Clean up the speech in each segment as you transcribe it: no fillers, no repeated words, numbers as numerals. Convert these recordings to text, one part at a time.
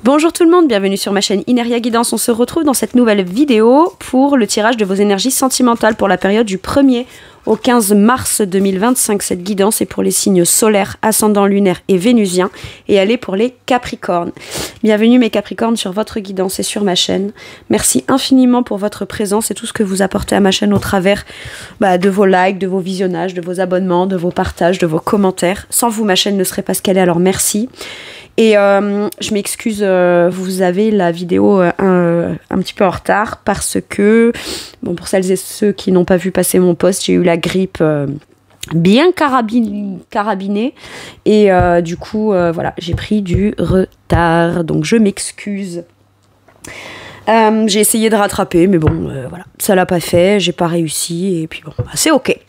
Bonjour tout le monde, bienvenue sur ma chaîne Ineria Guidance. On se retrouve dans cette nouvelle vidéo pour le tirage de vos énergies sentimentales pour la période du 1er au 15 mars 2025. Cette guidance est pour les signes solaires, ascendant lunaire et vénusien et elle est pour les Capricornes. Bienvenue mes Capricornes sur votre guidance et sur ma chaîne. Merci infiniment pour votre présence et tout ce que vous apportez à ma chaîne au travers de vos likes, de vos visionnages, de vos abonnements, de vos partages, de vos commentaires. Sans vous, ma chaîne ne serait pas ce qu'elle est, alors merci. Et je m'excuse, vous avez la vidéo un petit peu en retard parce que, bon, pour celles et ceux qui n'ont pas vu passer mon post, j'ai eu la grippe bien carabinée et du coup, voilà, j'ai pris du retard, donc je m'excuse. J'ai essayé de rattraper, mais bon, voilà, ça l'a pas fait, j'ai pas réussi, et puis bon, c'est ok.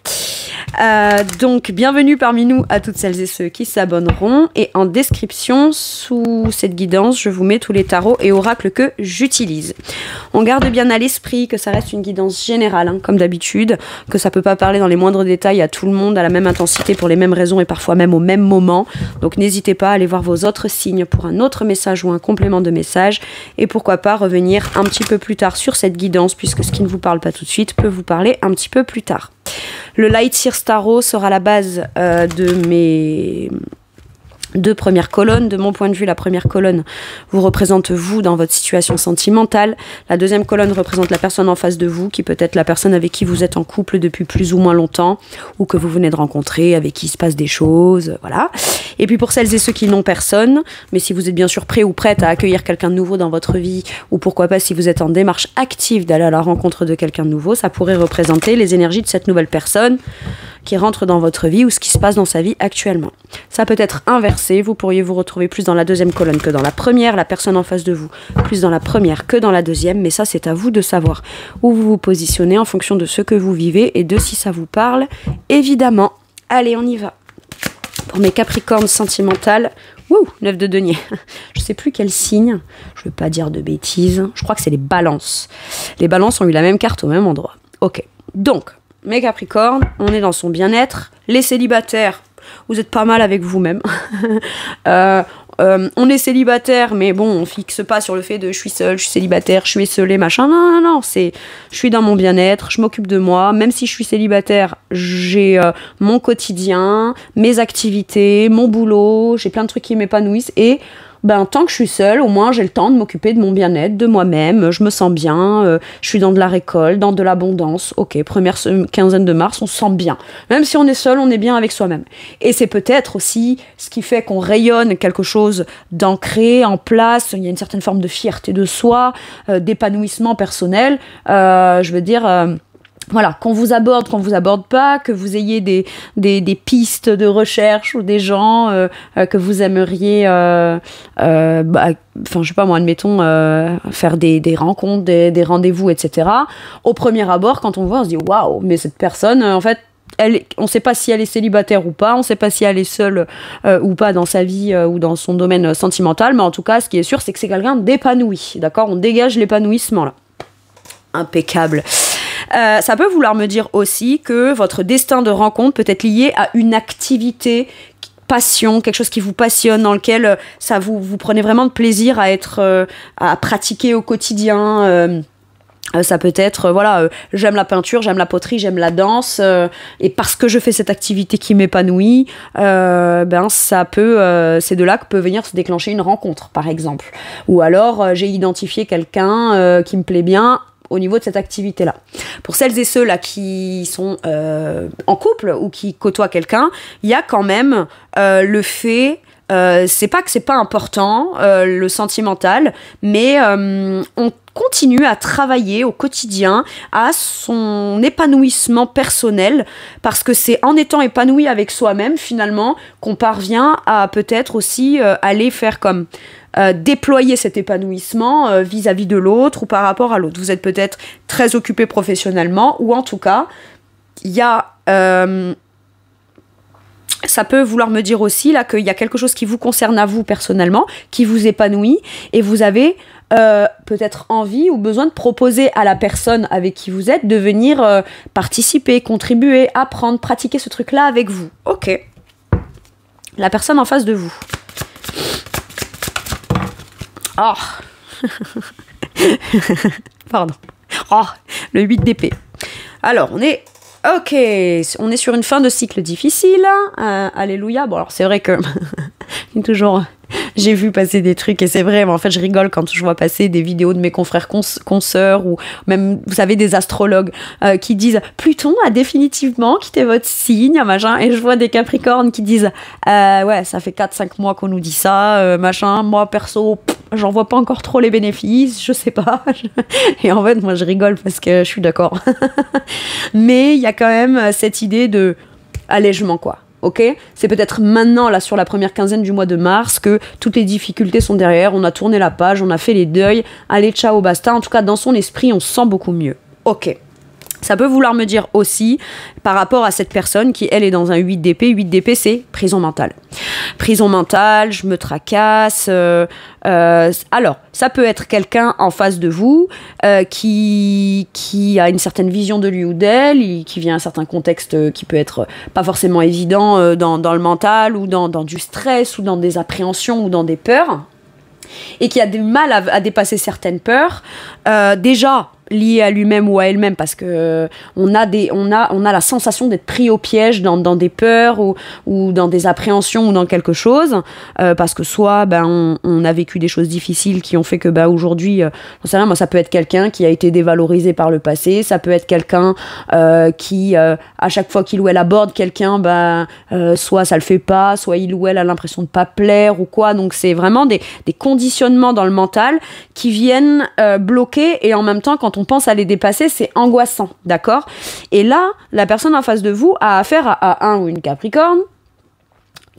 Donc, bienvenue parmi nous à toutes celles et ceux qui s'abonneront. Et en description, sous cette guidance, je vous mets tous les tarots et oracles que j'utilise. On garde bien à l'esprit que ça reste une guidance générale, hein, comme d'habitude, que ça peut pas parler dans les moindres détails à tout le monde, à la même intensité, pour les mêmes raisons et parfois même au même moment. Donc, n'hésitez pas à aller voir vos autres signes pour un autre message ou un complément de message. Et pourquoi pas revenir un petit peu plus tard sur cette guidance, puisque ce qui ne vous parle pas tout de suite peut vous parler un petit peu plus tard. Le Light Sears Tarot sera la base de mes deux premières colonnes. De mon point de vue, la première colonne vous représente vous dans votre situation sentimentale. La deuxième colonne représente la personne en face de vous, qui peut être la personne avec qui vous êtes en couple depuis plus ou moins longtemps, ou que vous venez de rencontrer, avec qui il se passe des choses, voilà. Et puis pour celles et ceux qui n'ont personne, mais si vous êtes bien sûr prêt ou prête à accueillir quelqu'un de nouveau dans votre vie, ou pourquoi pas si vous êtes en démarche active d'aller à la rencontre de quelqu'un de nouveau, ça pourrait représenter les énergies de cette nouvelle personne qui rentre dans votre vie ou ce qui se passe dans sa vie actuellement. Ça peut être inversé, vous pourriez vous retrouver plus dans la deuxième colonne que dans la première, la personne en face de vous plus dans la première que dans la deuxième, mais ça c'est à vous de savoir où vous vous positionnez en fonction de ce que vous vivez et de si ça vous parle, évidemment. Allez, on y va. Pour mes Capricornes sentimentales, 9 de denier. Je sais plus quel signe, je veux pas dire de bêtises, je crois que c'est les balances. Les balances ont eu la même carte au même endroit. Ok, donc, mes Capricornes, on est dans son bien-être. Les célibataires, vous êtes pas mal avec vous-même. On est célibataire, mais bon, on fixe pas sur le fait de je suis seule, je suis célibataire, je suis esselée, machin. Non, c'est je suis dans mon bien-être, je m'occupe de moi. Même si je suis célibataire, j'ai mon quotidien, mes activités, mon boulot, j'ai plein de trucs qui m'épanouissent et tant que je suis seule, au moins j'ai le temps de m'occuper de mon bien-être, de moi-même, je me sens bien, je suis dans de la récolte, dans de l'abondance. Ok, première quinzaine de mars, on se sent bien. Même si on est seul, on est bien avec soi-même. Et c'est peut-être aussi ce qui fait qu'on rayonne quelque chose d'ancré, en place, il y a une certaine forme de fierté de soi, d'épanouissement personnel, je veux dire... Voilà, qu'on vous aborde pas, que vous ayez des pistes de recherche ou des gens que vous aimeriez, je sais pas moi, admettons, faire des rencontres, des rendez-vous, etc. Au premier abord, quand on voit, on se dit waouh, mais cette personne, en fait, on ne sait pas si elle est célibataire ou pas, on ne sait pas si elle est seule ou pas dans sa vie ou dans son domaine sentimental, mais en tout cas, ce qui est sûr, c'est que c'est quelqu'un d'épanoui, d'accord ? On dégage l'épanouissement là. Impeccable. Ça peut vouloir me dire aussi que votre destin de rencontre peut être lié à une activité, passion, quelque chose qui vous passionne, dans lequel vous prenez vraiment de plaisir à être, à pratiquer au quotidien. Ça peut être, j'aime la peinture, j'aime la poterie, j'aime la danse, et parce que je fais cette activité qui m'épanouit, ça peut, c'est de là que peut venir se déclencher une rencontre, par exemple. Ou alors, j'ai identifié quelqu'un qui me plaît bien, au niveau de cette activité-là. Pour celles et ceux là qui sont en couple ou qui côtoient quelqu'un, il y a quand même le fait, c'est pas que c'est pas important, le sentimental, mais on continue à travailler au quotidien à son épanouissement personnel, parce que c'est en étant épanoui avec soi-même finalement qu'on parvient à peut-être aussi aller faire comme déployer cet épanouissement vis-à-vis de l'autre ou par rapport à l'autre. Vous êtes peut-être très occupé professionnellement, ou en tout cas il y a ça peut vouloir me dire aussi là qu'il y a quelque chose qui vous concerne à vous personnellement, qui vous épanouit, et vous avez peut-être envie ou besoin de proposer à la personne avec qui vous êtes de venir participer, contribuer, apprendre, pratiquer ce truc-là avec vous. Ok. La personne en face de vous. Oh. Pardon. Oh, le 8 d'épée. Alors, on est sur une fin de cycle difficile. Alléluia. Bon, alors c'est vrai que toujours, j'ai vu passer des trucs et c'est vrai, mais en fait, je rigole quand je vois passer des vidéos de mes confrères consoeurs ou même, vous savez, des astrologues qui disent Pluton a définitivement quitté votre signe, machin. Et je vois des Capricornes qui disent ouais, ça fait 4-5 mois qu'on nous dit ça, machin. Moi, perso, j'en vois pas encore trop les bénéfices, je sais pas. Et en fait, moi, je rigole parce que je suis d'accord. Mais il y a quand même cette idée de allègement, quoi. Ok, c'est peut-être maintenant, là, sur la première quinzaine du mois de mars, que toutes les difficultés sont derrière. On a tourné la page, on a fait les deuils. Allez, ciao, basta. En tout cas, dans son esprit, on se sent beaucoup mieux. Ok. Ça peut vouloir me dire aussi, par rapport à cette personne qui, elle, est dans un 8 d'épée. 8 d'épée, c'est prison mentale. Prison mentale, je me tracasse. Alors, ça peut être quelqu'un en face de vous qui a une certaine vision de lui ou d'elle, qui vient d'un certain contexte qui peut être pas forcément évident dans le mental ou dans du stress ou dans des appréhensions ou dans des peurs et qui a du mal à dépasser certaines peurs. Déjà, lié à lui-même ou à elle-même parce que on a la sensation d'être pris au piège dans des peurs ou dans des appréhensions ou dans quelque chose parce que soit on a vécu des choses difficiles qui ont fait que aujourd'hui moi ça peut être quelqu'un qui a été dévalorisé par le passé, ça peut être quelqu'un qui à chaque fois qu'il ou elle aborde quelqu'un soit ça le fait pas, soit il ou elle a l'impression de pas plaire ou quoi, donc c'est vraiment des conditionnements dans le mental qui viennent bloquer et en même temps quand on pense à les dépasser, c'est angoissant, d'accord? Et là, la personne en face de vous a affaire à un ou une Capricorne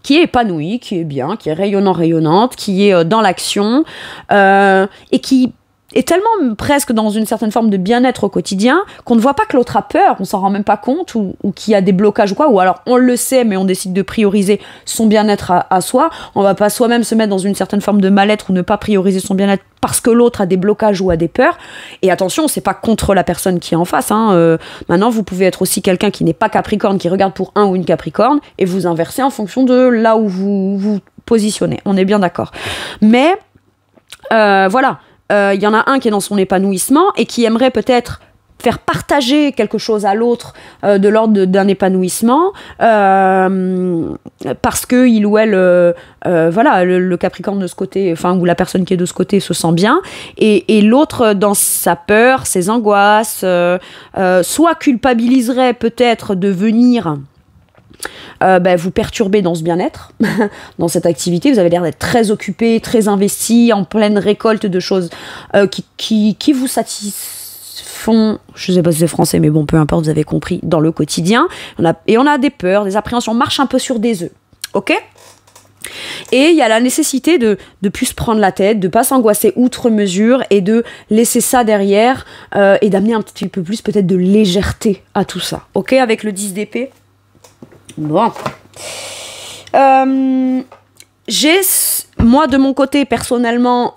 qui est épanouie, qui est bien, qui est rayonnante, qui est dans l'action et qui est tellement presque dans une certaine forme de bien-être au quotidien qu'on ne voit pas que l'autre a peur, on s'en rend même pas compte ou qu'il y a des blocages ou quoi, ou alors on le sait mais on décide de prioriser son bien-être à soi, on va pas soi-même se mettre dans une certaine forme de mal-être ou ne pas prioriser son bien-être parce que l'autre a des blocages ou a des peurs. Et attention, c'est pas contre la personne qui est en face. Maintenant, vous pouvez être aussi quelqu'un qui n'est pas Capricorne, qui regarde pour un ou une Capricorne, et vous inverser en fonction de là où vous vous positionnez. On est bien d'accord. Mais voilà. Il y en a un qui est dans son épanouissement et qui aimerait peut-être faire partager quelque chose à l'autre de l'ordre d'un épanouissement parce que il ou elle le Capricorne de ce côté, enfin ou la personne qui est de ce côté se sent bien et l'autre dans sa peur, ses angoisses soit culpabiliserait peut-être de venir vous perturbez dans ce bien-être, dans cette activité. Vous avez l'air d'être très occupé, très investi, en pleine récolte de choses qui vous satisfont. Je ne sais pas si c'est français, mais bon, peu importe, vous avez compris, dans le quotidien. On a des peurs, des appréhensions, on marche un peu sur des œufs. Ok ? Et il y a la nécessité de plus se prendre la tête, de pas s'angoisser outre mesure et de laisser ça derrière et d'amener un petit peu plus peut-être de légèreté à tout ça. Ok ? Avec le 10 d'épée. Bon. Moi, de mon côté, personnellement,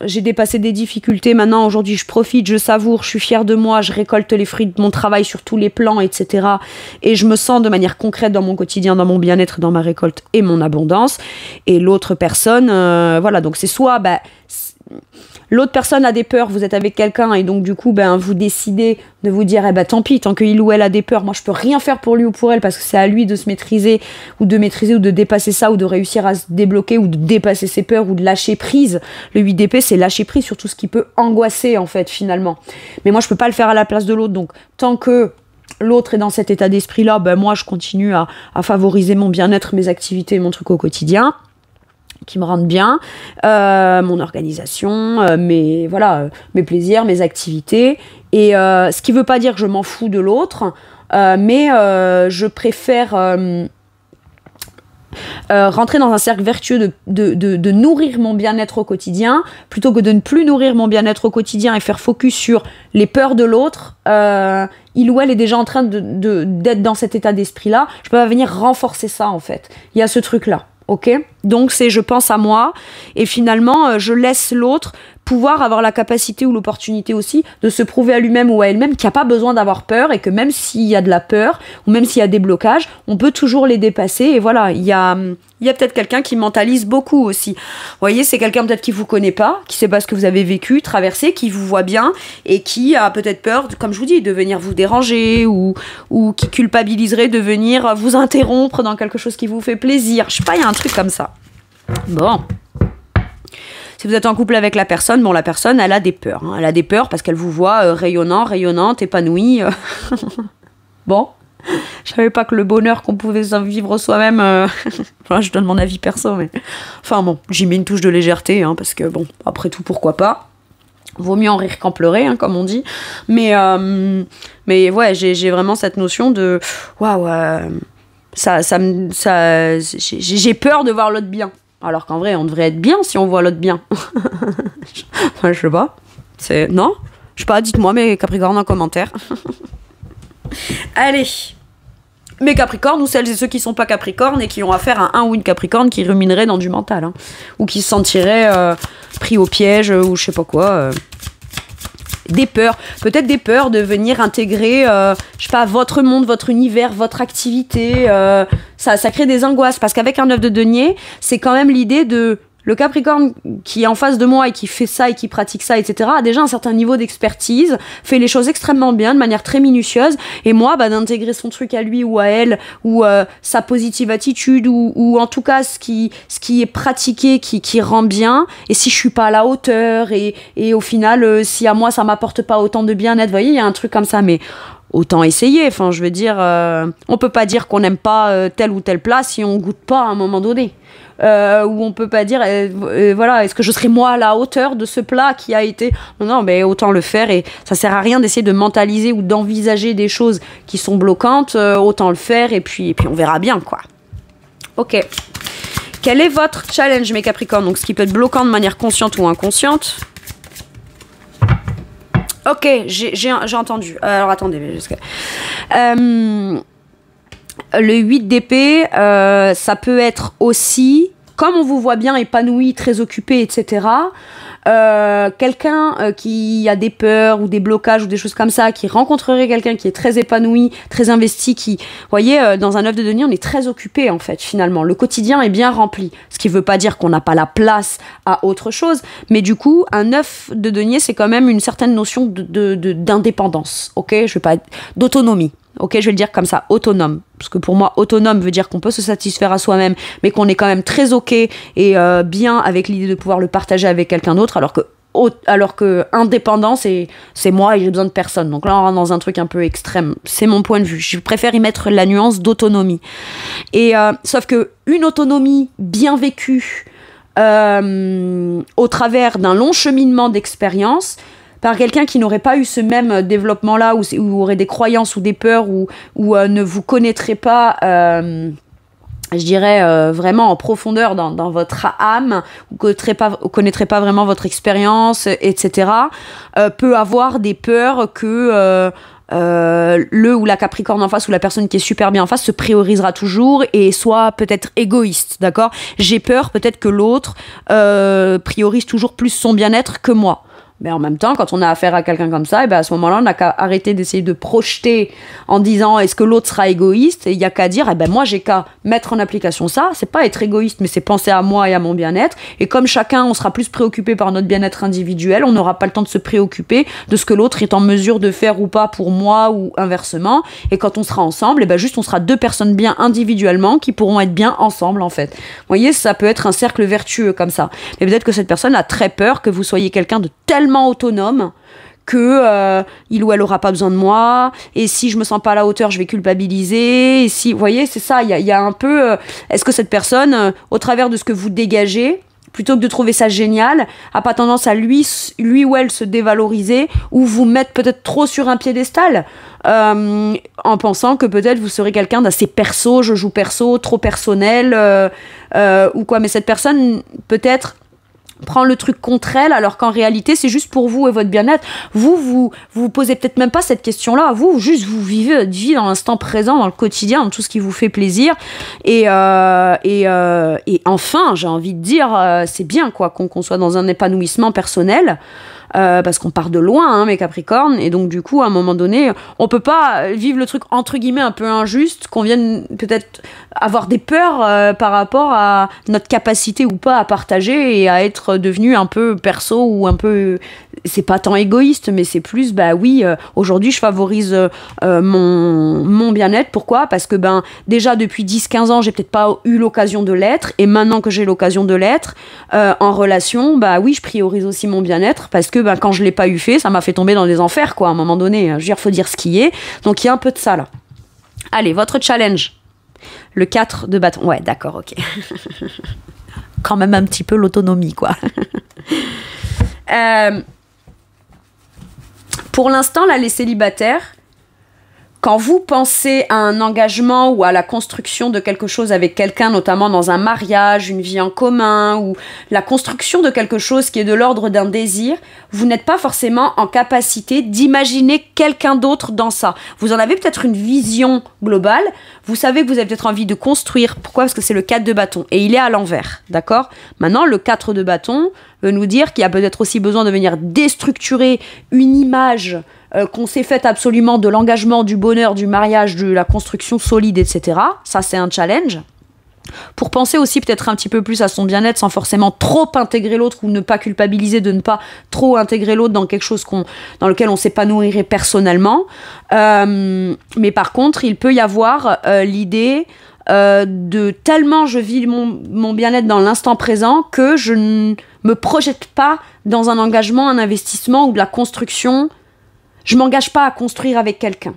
j'ai dépassé des difficultés. Maintenant, aujourd'hui, je profite, je savoure, je suis fière de moi, je récolte les fruits de mon travail sur tous les plans, etc. Et je me sens de manière concrète dans mon quotidien, dans mon bien-être, dans ma récolte et mon abondance. Et l'autre personne, donc c'est soit... l'autre personne a des peurs, vous êtes avec quelqu'un et donc du coup vous décidez de vous dire tant pis, tant qu'il ou elle a des peurs, moi je peux rien faire pour lui ou pour elle parce que c'est à lui de se maîtriser ou de dépasser ça ou de réussir à se débloquer ou de dépasser ses peurs ou de lâcher prise. Le 8 d'épée c'est lâcher prise sur tout ce qui peut angoisser en fait finalement. Mais moi je peux pas le faire à la place de l'autre, donc tant que l'autre est dans cet état d'esprit là, moi je continue à favoriser mon bien-être, mes activités, mon truc au quotidien qui me rendent bien, mon organisation, mes plaisirs, mes activités. Et ce qui ne veut pas dire que je m'en fous de l'autre, mais je préfère rentrer dans un cercle vertueux de nourrir mon bien-être au quotidien, plutôt que de ne plus nourrir mon bien-être au quotidien et faire focus sur les peurs de l'autre. Il ou elle est déjà en train d'être dans cet état d'esprit-là. Je peux pas venir renforcer ça, en fait. Il y a ce truc-là. Ok ? Donc c'est je pense à moi et finalement je laisse l'autre pouvoir avoir la capacité ou l'opportunité aussi de se prouver à lui-même ou à elle-même qu'il n'y a pas besoin d'avoir peur et que même s'il y a de la peur ou même s'il y a des blocages, on peut toujours les dépasser. Et voilà, il y a peut-être quelqu'un qui mentalise beaucoup aussi. Vous voyez, c'est quelqu'un peut-être qui vous connaît pas, qui sait pas ce que vous avez vécu, traversé, qui vous voit bien et qui a peut-être peur, comme je vous dis, de venir vous déranger ou qui culpabiliserait de venir vous interrompre dans quelque chose qui vous fait plaisir. Je sais pas, il y a un truc comme ça. Bon. Si vous êtes en couple avec la personne, bon, la personne, elle a des peurs. Hein. Elle a des peurs parce qu'elle vous voit rayonnante, épanouie. Bon, je savais pas que le bonheur qu'on pouvait vivre soi-même... Enfin, je donne mon avis perso, mais... Enfin bon, j'y mets une touche de légèreté, hein, parce que bon, après tout, pourquoi pas. Vaut mieux en rire qu'en pleurer, hein, comme on dit. Mais ouais, j'ai vraiment cette notion de... Waouh, j'ai peur de voir l'autre bien. Alors qu'en vrai, on devrait être bien si on voit l'autre bien. Enfin, je sais pas. Non ? Je sais pas, dites-moi mes Capricornes en commentaire. Allez. Mes Capricornes ou celles et ceux qui sont pas Capricornes et qui ont affaire à un ou une Capricorne qui ruminerait dans du mental. Hein, ou qui se sentirait pris au piège ou je sais pas quoi. Des peurs, peut-être des peurs de venir intégrer, je sais pas, votre monde, votre univers, votre activité, ça crée des angoisses, parce qu'avec un œuf de denier, c'est quand même l'idée de, le Capricorne qui est en face de moi et qui fait ça et qui pratique ça, etc., a déjà un certain niveau d'expertise, fait les choses extrêmement bien, de manière très minutieuse, et moi, d'intégrer son truc à lui ou à elle, ou sa positive attitude, ou en tout cas ce qui est pratiqué, qui rend bien, et si je suis pas à la hauteur, et au final, si à moi ça m'apporte pas autant de bien-être, vous voyez, il y a un truc comme ça, mais autant essayer, enfin, je veux dire, on peut pas dire qu'on n'aime pas tel ou tel plat si on goûte pas à un moment donné. Où on peut pas dire voilà, est-ce que je serai moi à la hauteur de ce plat qui a été... Non, mais autant le faire, et ça sert à rien d'essayer de mentaliser ou d'envisager des choses qui sont bloquantes, autant le faire et puis on verra bien, quoi. Ok. Quel est votre challenge, mes Capricornes? Donc ce qui peut être bloquant de manière consciente ou inconsciente. Ok, j'ai entendu. Alors attendez, le 8 d'épée, ça peut être aussi, comme on vous voit bien épanoui, très occupé, etc., quelqu'un qui a des peurs ou des blocages ou des choses comme ça, qui rencontrerait quelqu'un qui est très épanoui, très investi, qui, vous voyez, dans un œuf de denier, on est très occupé en fait, finalement. Le quotidien est bien rempli, ce qui veut pas dire qu'on n'a pas la place à autre chose, mais du coup, un œuf de denier, c'est quand même une certaine notion d'indépendance, ok ? Je vais pas d'autonomie. Ok, je vais le dire comme ça, autonome. Parce que pour moi, autonome veut dire qu'on peut se satisfaire à soi-même, mais qu'on est quand même très ok et bien avec l'idée de pouvoir le partager avec quelqu'un d'autre, alors que indépendant, c'est moi et j'ai besoin de personne. Donc là, on rentre dans un truc un peu extrême. C'est mon point de vue. Je préfère y mettre la nuance d'autonomie. Et sauf que une autonomie bien vécue au travers d'un long cheminement d'expérience, par quelqu'un qui n'aurait pas eu ce même développement-là, ou aurait des croyances ou des peurs, ou ne vous connaîtrait pas, je dirais, vraiment en profondeur dans votre âme, ou connaîtrait pas vraiment votre expérience, etc., peut avoir des peurs que... le ou la Capricorne en face ou la personne qui est super bien en face se priorisera toujours et soit peut-être égoïste, d'accord ? J'ai peur peut-être que l'autre priorise toujours plus son bien-être que moi. Mais en même temps, quand on a affaire à quelqu'un comme ça, et ben à ce moment-là, on n'a qu'à arrêter d'essayer de projeter en disant est-ce que l'autre sera égoïste ? Et il n'y a qu'à dire eh ben moi j'ai qu'à mettre en application ça. C'est pas être égoïste, mais c'est penser à moi et à mon bien-être. Et comme chacun, on sera plus préoccupé par notre bien-être individuel, on n'aura pas le temps de se préoccuper de ce que l'autre est en mesure de faire ou pas pour moi ou inversement. Et quand on sera ensemble, et ben juste on sera deux personnes bien individuellement qui pourront être bien ensemble en fait. Vous voyez, ça peut être un cercle vertueux comme ça. Mais peut-être que cette personne a très peur que vous soyez quelqu'un de tellement autonome que il ou elle aura pas besoin de moi, et si je me sens pas à la hauteur, je vais culpabiliser, et si, vous voyez, c'est ça, il y a un peu est-ce que cette personne, au travers de ce que vous dégagez, plutôt que de trouver ça génial, a pas tendance à lui ou elle se dévaloriser, ou vous mettre peut-être trop sur un piédestal, en pensant que peut-être vous serez quelqu'un d'assez perso, je joue perso, trop personnel, ou quoi, mais cette personne, peut-être, prend le truc contre elle, alors qu'en réalité, c'est juste pour vous et votre bien-être. Vous posez peut-être même pas cette question-là. Vous vivez votre vie dans l'instant présent, dans le quotidien, dans tout ce qui vous fait plaisir. Et enfin, j'ai envie de dire, c'est bien quoi, qu'on soit dans un épanouissement personnel. Parce qu'on part de loin, hein, mes Capricornes, et donc du coup, à un moment donné, on peut pas vivre le truc entre guillemets un peu injuste, qu'on vienne peut-être avoir des peurs par rapport à notre capacité ou pas à partager et à être devenu un peu perso ou un peu, c'est pas tant égoïste, mais c'est plus, bah oui, aujourd'hui je favorise mon bien-être. Pourquoi ? Parce que déjà depuis 10-15 ans, j'ai peut-être pas eu l'occasion de l'être, et maintenant que j'ai l'occasion de l'être en relation, bah oui, je priorise aussi mon bien-être, parce que quand je l'ai pas eu fait, ça m'a fait tomber dans des enfers, quoi, à un moment donné. Je veux dire, faut dire ce qui est. Donc, il y a un peu de ça, là. Allez, votre challenge. Le 4 de bâton. Ouais, d'accord, ok. Quand même un petit peu l'autonomie, quoi. Pour l'instant, là, les célibataires, quand vous pensez à un engagement ou à la construction de quelque chose avec quelqu'un, notamment dans un mariage, une vie en commun, ou la construction de quelque chose qui est de l'ordre d'un désir, vous n'êtes pas forcément en capacité d'imaginer quelqu'un d'autre dans ça. Vous en avez peut-être une vision globale, vous savez que vous avez peut-être envie de construire. Pourquoi ? Parce que c'est le 4 de bâton, et il est à l'envers, d'accord ? Maintenant, le 4 de bâton veut nous dire qu'il y a peut-être aussi besoin de venir déstructurer une image qu'on s'est faite absolument de l'engagement, du bonheur, du mariage, de la construction solide, etc. Ça, c'est un challenge. Pour penser aussi peut-être un petit peu plus à son bien-être sans forcément trop intégrer l'autre ou ne pas culpabiliser de ne pas trop intégrer l'autre dans quelque chose dans lequel on s'épanouirait personnellement. Mais par contre, il peut y avoir l'idée de tellement je vis mon bien-être dans l'instant présent que je ne me projette pas dans un engagement, un investissement ou de la construction. Je m'engage pas à construire avec quelqu'un.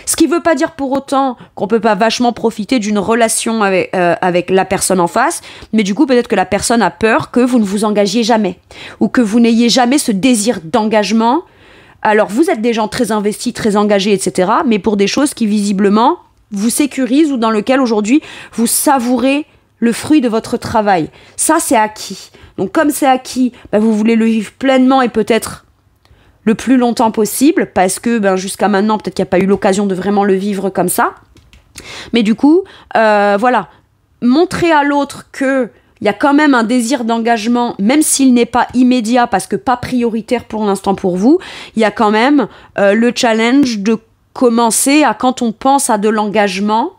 Ce qui veut pas dire pour autant qu'on peut pas vachement profiter d'une relation avec la personne en face, mais du coup peut-être que la personne a peur que vous ne vous engagiez jamais, ou que vous n'ayez jamais ce désir d'engagement. Alors vous êtes des gens très investis, très engagés, etc., mais pour des choses qui visiblement vous sécurisent ou dans lesquelles aujourd'hui vous savourez le fruit de votre travail. Ça, c'est acquis. Donc comme c'est acquis, vous voulez le vivre pleinement et peut-être le plus longtemps possible, parce que jusqu'à maintenant, peut-être qu'il n'y a pas eu l'occasion de vraiment le vivre comme ça. Mais du coup, voilà, montrer à l'autre qu'il y a quand même un désir d'engagement, même s'il n'est pas immédiat, parce que pas prioritaire pour l'instant pour vous, il y a quand même le challenge de commencer à, quand on pense à de l'engagement,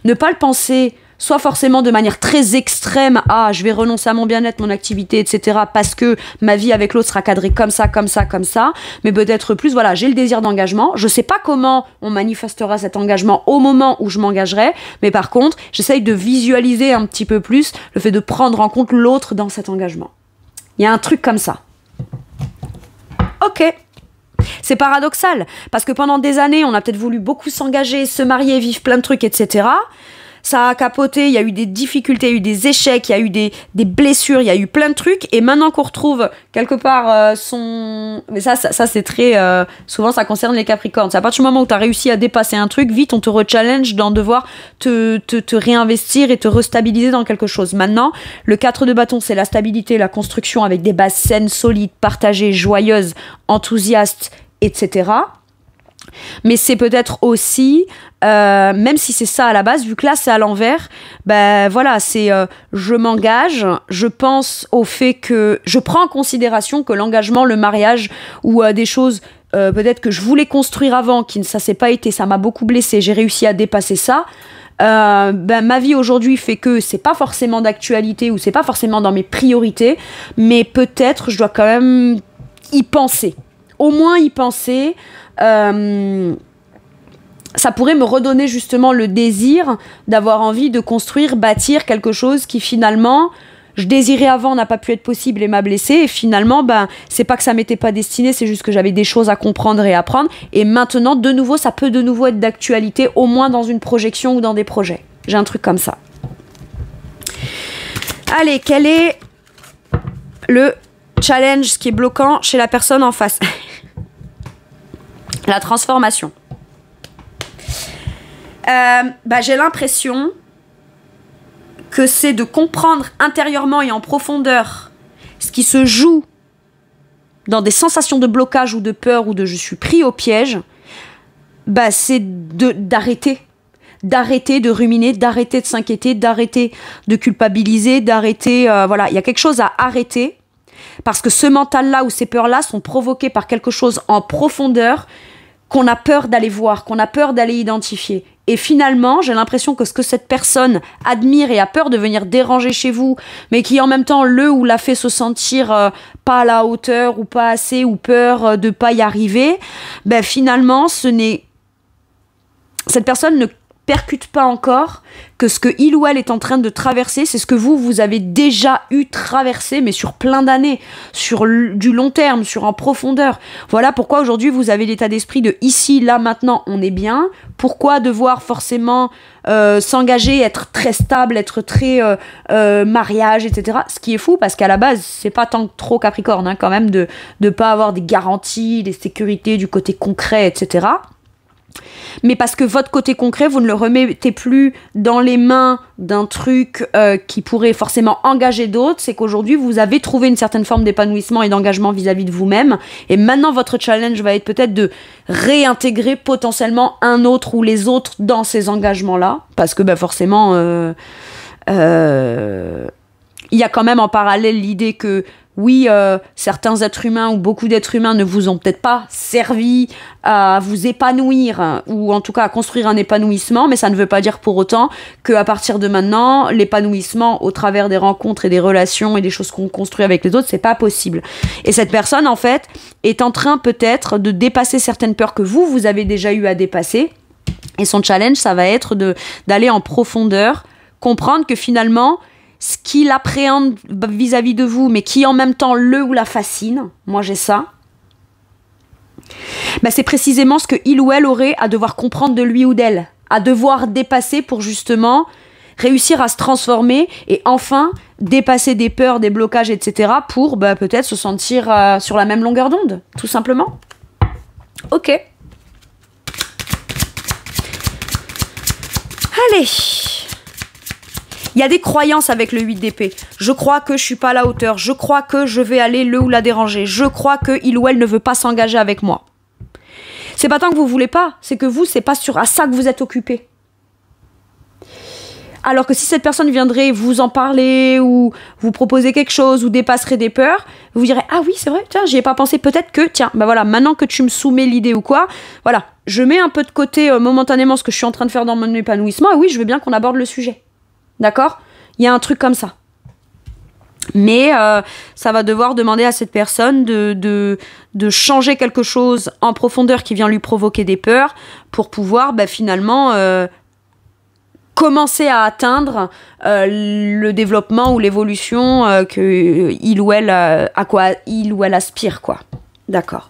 ne pas le penser soit forcément de manière très extrême, je vais renoncer à mon bien-être, mon activité, etc., parce que ma vie avec l'autre sera cadrée comme ça, mais peut-être plus, voilà, j'ai le désir d'engagement, je sais pas comment on manifestera cet engagement au moment où je m'engagerai, mais par contre, j'essaye de visualiser un petit peu plus le fait de prendre en compte l'autre dans cet engagement. Il y a un truc comme ça. Ok. C'est paradoxal, parce que pendant des années, on a peut-être voulu beaucoup s'engager, se marier, vivre plein de trucs, etc., ça a capoté, il y a eu des difficultés, il y a eu des échecs, il y a eu des blessures, il y a eu plein de trucs, et maintenant qu'on retrouve quelque part Mais ça c'est très... souvent ça concerne les Capricornes. C'est à partir du moment où tu as réussi à dépasser un truc, vite on te rechallenge dans devoir te réinvestir et te restabiliser dans quelque chose. Maintenant, le 4 de bâton, c'est la stabilité, la construction avec des bases saines, solides, partagées, joyeuses, enthousiastes, etc. Mais c'est peut-être aussi, même si c'est ça à la base, vu que là c'est à l'envers, voilà, c'est je m'engage, je pense au fait que je prends en considération que l'engagement, le mariage ou des choses peut-être que je voulais construire avant, ça s'est pas été, ça m'a beaucoup blessée, j'ai réussi à dépasser ça. Ma vie aujourd'hui fait que c'est pas forcément d'actualité ou c'est pas forcément dans mes priorités, mais peut-être je dois quand même y penser, au moins y penser. Ça pourrait me redonner justement le désir d'avoir envie de construire, bâtir quelque chose qui finalement je désirais avant, n'a pas pu être possible et m'a blessé, et finalement c'est pas que ça m'était pas destiné, c'est juste que j'avais des choses à comprendre et apprendre, et maintenant de nouveau ça peut de nouveau être d'actualité, au moins dans une projection ou dans des projets. J'ai un truc comme ça. Allez, quel est le challenge, ce qui est bloquant chez la personne en face? La transformation. J'ai l'impression que c'est de comprendre intérieurement et en profondeur ce qui se joue dans des sensations de blocage ou de peur ou de je suis pris au piège, bah c'est d'arrêter. D'arrêter de ruminer, d'arrêter de s'inquiéter, d'arrêter de culpabiliser, d'arrêter... voilà, il y a quelque chose à arrêter parce que ce mental-là ou ces peurs-là sont provoquées par quelque chose en profondeur qu'on a peur d'aller voir, qu'on a peur d'aller identifier. Et finalement, j'ai l'impression que ce que cette personne admire et a peur de venir déranger chez vous, mais qui en même temps le ou la fait se sentir pas à la hauteur ou pas assez ou peur de pas y arriver, ben finalement, cette personne ne percute pas encore que ce que il ou elle est en train de traverser, c'est ce que vous avez déjà eu traversé, mais sur plein d'années, sur du long terme, sur en profondeur. Voilà pourquoi aujourd'hui vous avez l'état d'esprit de ici, là, maintenant, on est bien. Pourquoi devoir forcément s'engager, être très stable, être très mariage, etc. Ce qui est fou, parce qu'à la base, c'est pas tant trop Capricorne, hein, quand même, de pas avoir des garanties, des sécurités, du côté concret, etc. Mais parce que votre côté concret, vous ne le remettez plus dans les mains d'un truc qui pourrait forcément engager d'autres, c'est qu'aujourd'hui, vous avez trouvé une certaine forme d'épanouissement et d'engagement vis-à-vis de vous-même. Et maintenant, votre challenge va être peut-être de réintégrer potentiellement un autre ou les autres dans ces engagements-là. Parce que forcément, il y a quand même en parallèle l'idée que oui, certains êtres humains ou beaucoup d'êtres humains ne vous ont peut-être pas servi à vous épanouir ou en tout cas à construire un épanouissement, mais ça ne veut pas dire pour autant qu'à partir de maintenant, l'épanouissement au travers des rencontres et des relations et des choses qu'on construit avec les autres, c'est pas possible. Et cette personne, en fait, est en train peut-être de dépasser certaines peurs que vous avez déjà eu à dépasser. Et son challenge, ça va être d'aller en profondeur, comprendre que finalement, ce qu'il appréhende vis-à-vis de vous, mais qui en même temps le ou la fascine, moi j'ai ça, c'est précisément ce que il ou elle aurait à devoir comprendre de lui ou d'elle, à devoir dépasser pour justement réussir à se transformer et enfin dépasser des peurs, des blocages, etc. pour peut-être se sentir sur la même longueur d'onde, tout simplement. Ok. Allez. Il y a des croyances avec le 8 d'épée. Je crois que je suis pas à la hauteur. Je crois que je vais aller le ou la déranger. Je crois que il ou elle ne veut pas s'engager avec moi. C'est pas tant que vous voulez pas, c'est que vous, c'est pas à ça que vous êtes occupé. Alors que si cette personne viendrait vous en parler ou vous proposer quelque chose ou dépasserait des peurs, vous direz « Ah oui, c'est vrai, tiens, j'y ai pas pensé. Peut-être que, tiens, voilà, maintenant que tu me soumets l'idée ou quoi, voilà, je mets un peu de côté momentanément ce que je suis en train de faire dans mon épanouissement et oui, je veux bien qu'on aborde le sujet. » D'accord ? Il y a un truc comme ça. Mais ça va devoir demander à cette personne de changer quelque chose en profondeur qui vient lui provoquer des peurs pour pouvoir finalement commencer à atteindre le développement ou l'évolution que il ou elle, à quoi il ou elle aspire, quoi. D'accord.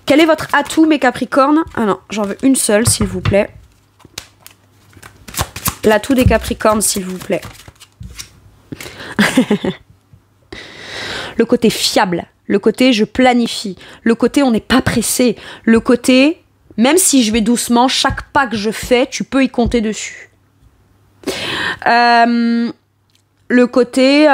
Quel est votre atout, mes Capricornes ? Ah non, j'en veux une seule, s'il vous plaît. L'atout des Capricornes, s'il vous plaît. Le côté fiable, le côté je planifie, le côté on n'est pas pressé, le côté même si je vais doucement, chaque pas que je fais, tu peux y compter dessus. Le côté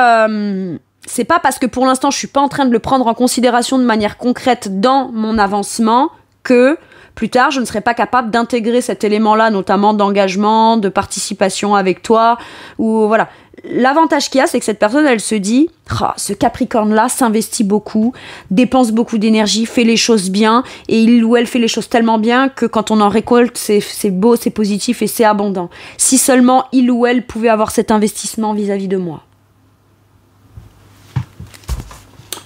c'est pas parce que pour l'instant je suis pas en train de le prendre en considération de manière concrète dans mon avancement que plus tard, je ne serai pas capable d'intégrer cet élément-là, notamment d'engagement, de participation avec toi. Ou voilà. L'avantage qu'il y a, c'est que cette personne, elle se dit ce Capricorne-là s'investit beaucoup, dépense beaucoup d'énergie, fait les choses bien, et il ou elle fait les choses tellement bien que quand on en récolte, c'est beau, c'est positif et c'est abondant. Si seulement il ou elle pouvait avoir cet investissement vis-à-vis de moi.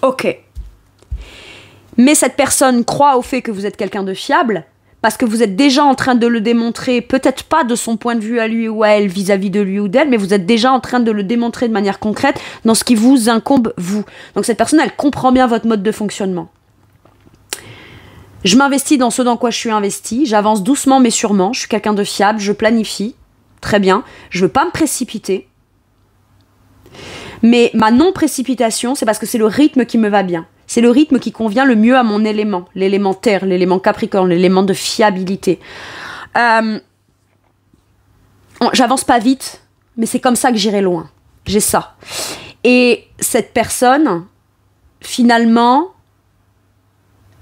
Ok. Mais cette personne croit au fait que vous êtes quelqu'un de fiable, parce que vous êtes déjà en train de le démontrer, peut-être pas de son point de vue à lui ou à elle, vis-à-vis de lui ou d'elle, mais vous êtes déjà en train de le démontrer de manière concrète dans ce qui vous incombe, vous. Donc cette personne, elle comprend bien votre mode de fonctionnement. Je m'investis dans ce dans quoi je suis investi, j'avance doucement mais sûrement, je suis quelqu'un de fiable, je planifie, très bien, je veux pas me précipiter. Mais ma non-précipitation, c'est parce que c'est le rythme qui me va bien. C'est le rythme qui convient le mieux à mon élément, l'élément terre, l'élément Capricorne, l'élément de fiabilité. J'avance pas vite, mais c'est comme ça que j'irai loin. J'ai ça. Et cette personne, finalement,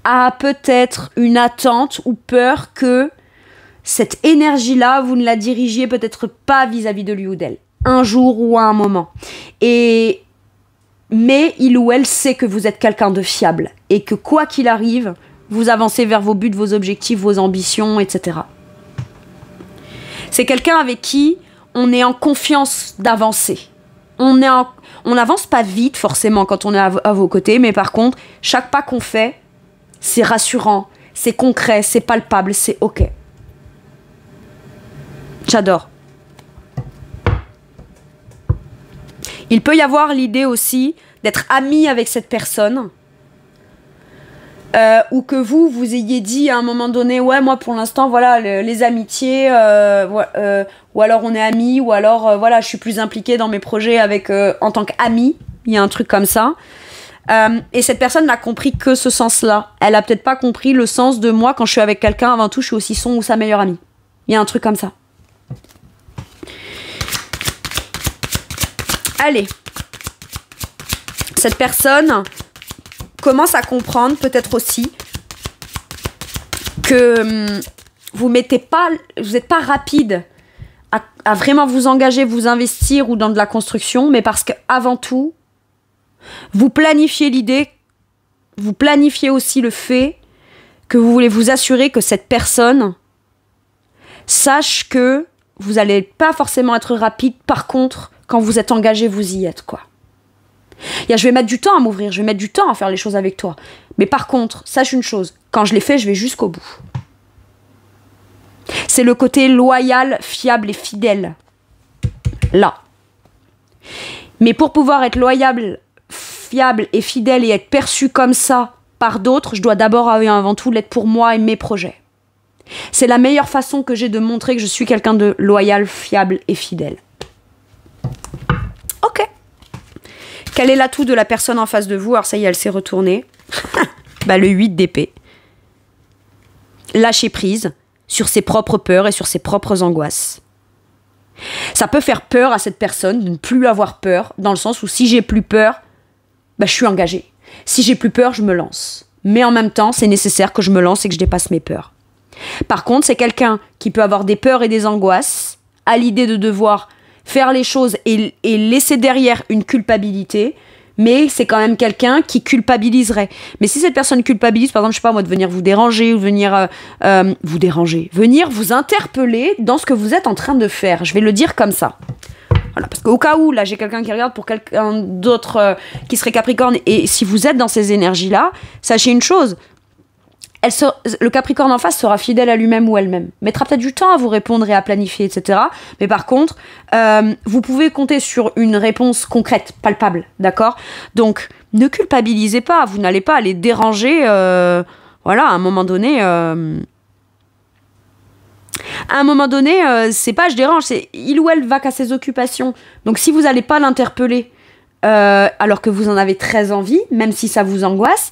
a peut-être une attente ou peur que cette énergie-là, vous ne la dirigiez peut-être pas vis-à-vis de lui ou d'elle, un jour ou à un moment. Mais il ou elle sait que vous êtes quelqu'un de fiable et que quoi qu'il arrive, vous avancez vers vos buts, vos objectifs, vos ambitions, etc. C'est quelqu'un avec qui on est en confiance d'avancer. On n'avance pas vite forcément quand on est à vos côtés, mais par contre, chaque pas qu'on fait, c'est rassurant, c'est concret, c'est palpable, c'est ok. J'adore. Il peut y avoir l'idée aussi d'être ami avec cette personne, ou que vous ayez dit à un moment donné, ouais, moi pour l'instant, voilà, les amitiés, ou alors on est amis, ou alors voilà, je suis plus impliquée dans mes projets avec en tant qu'amie. Il y a un truc comme ça. Et cette personne n'a compris que ce sens-là. Elle a peut-être pas compris le sens de moi quand je suis avec quelqu'un. Avant tout, je suis aussi son ou sa meilleure amie. Il y a un truc comme ça. Allez. Cette personne commence à comprendre peut-être aussi que vous n'êtes pas rapide à vraiment vous engager, vous investir ou dans de la construction, mais parce qu'avant tout, vous planifiez l'idée, vous planifiez aussi le fait que vous voulez vous assurer que cette personne sache que vous n'allez pas forcément être rapide. Par contre, quand vous êtes engagé, vous y êtes, quoi. Je vais mettre du temps à m'ouvrir, je vais mettre du temps à faire les choses avec toi. Mais par contre, sache une chose, quand je l'ai fait, je vais jusqu'au bout. C'est le côté loyal, fiable et fidèle. Là. Mais pour pouvoir être loyal, fiable et fidèle et être perçu comme ça par d'autres, je dois d'abord et avant tout l'être pour moi et mes projets. C'est la meilleure façon que j'ai de montrer que je suis quelqu'un de loyal, fiable et fidèle. Ok. Quel est l'atout de la personne en face de vous? Alors ça y est, elle s'est retournée. Le 8 d'épée. Lâcher prise sur ses propres peurs et sur ses propres angoisses. Ça peut faire peur à cette personne de ne plus avoir peur, dans le sens où si j'ai plus peur, je suis engagée. Si j'ai plus peur, je me lance. Mais en même temps, c'est nécessaire que je me lance et que je dépasse mes peurs. Par contre, c'est quelqu'un qui peut avoir des peurs et des angoisses à l'idée de devoir faire les choses et laisser derrière une culpabilité, mais c'est quand même quelqu'un qui culpabiliserait. Mais si cette personne culpabilise, par exemple, je sais pas moi, de venir vous déranger ou venir venir vous interpeller dans ce que vous êtes en train de faire, je vais le dire comme ça. Voilà, parce qu'au cas où, là, j'ai quelqu'un qui regarde pour quelqu'un d'autre qui serait Capricorne, et si vous êtes dans ces énergies-là, sachez une chose, le Capricorne en face sera fidèle à lui-même ou elle-même. Mettra peut-être du temps à vous répondre et à planifier, etc. Mais par contre, vous pouvez compter sur une réponse concrète, palpable, d'accord? Donc, ne culpabilisez pas, vous n'allez pas aller déranger, voilà, à un moment donné... À un moment donné, c'est pas je dérange, c'est il ou elle va qu'à ses occupations. Donc si vous n'allez pas l'interpeller alors que vous en avez très envie, même si ça vous angoisse,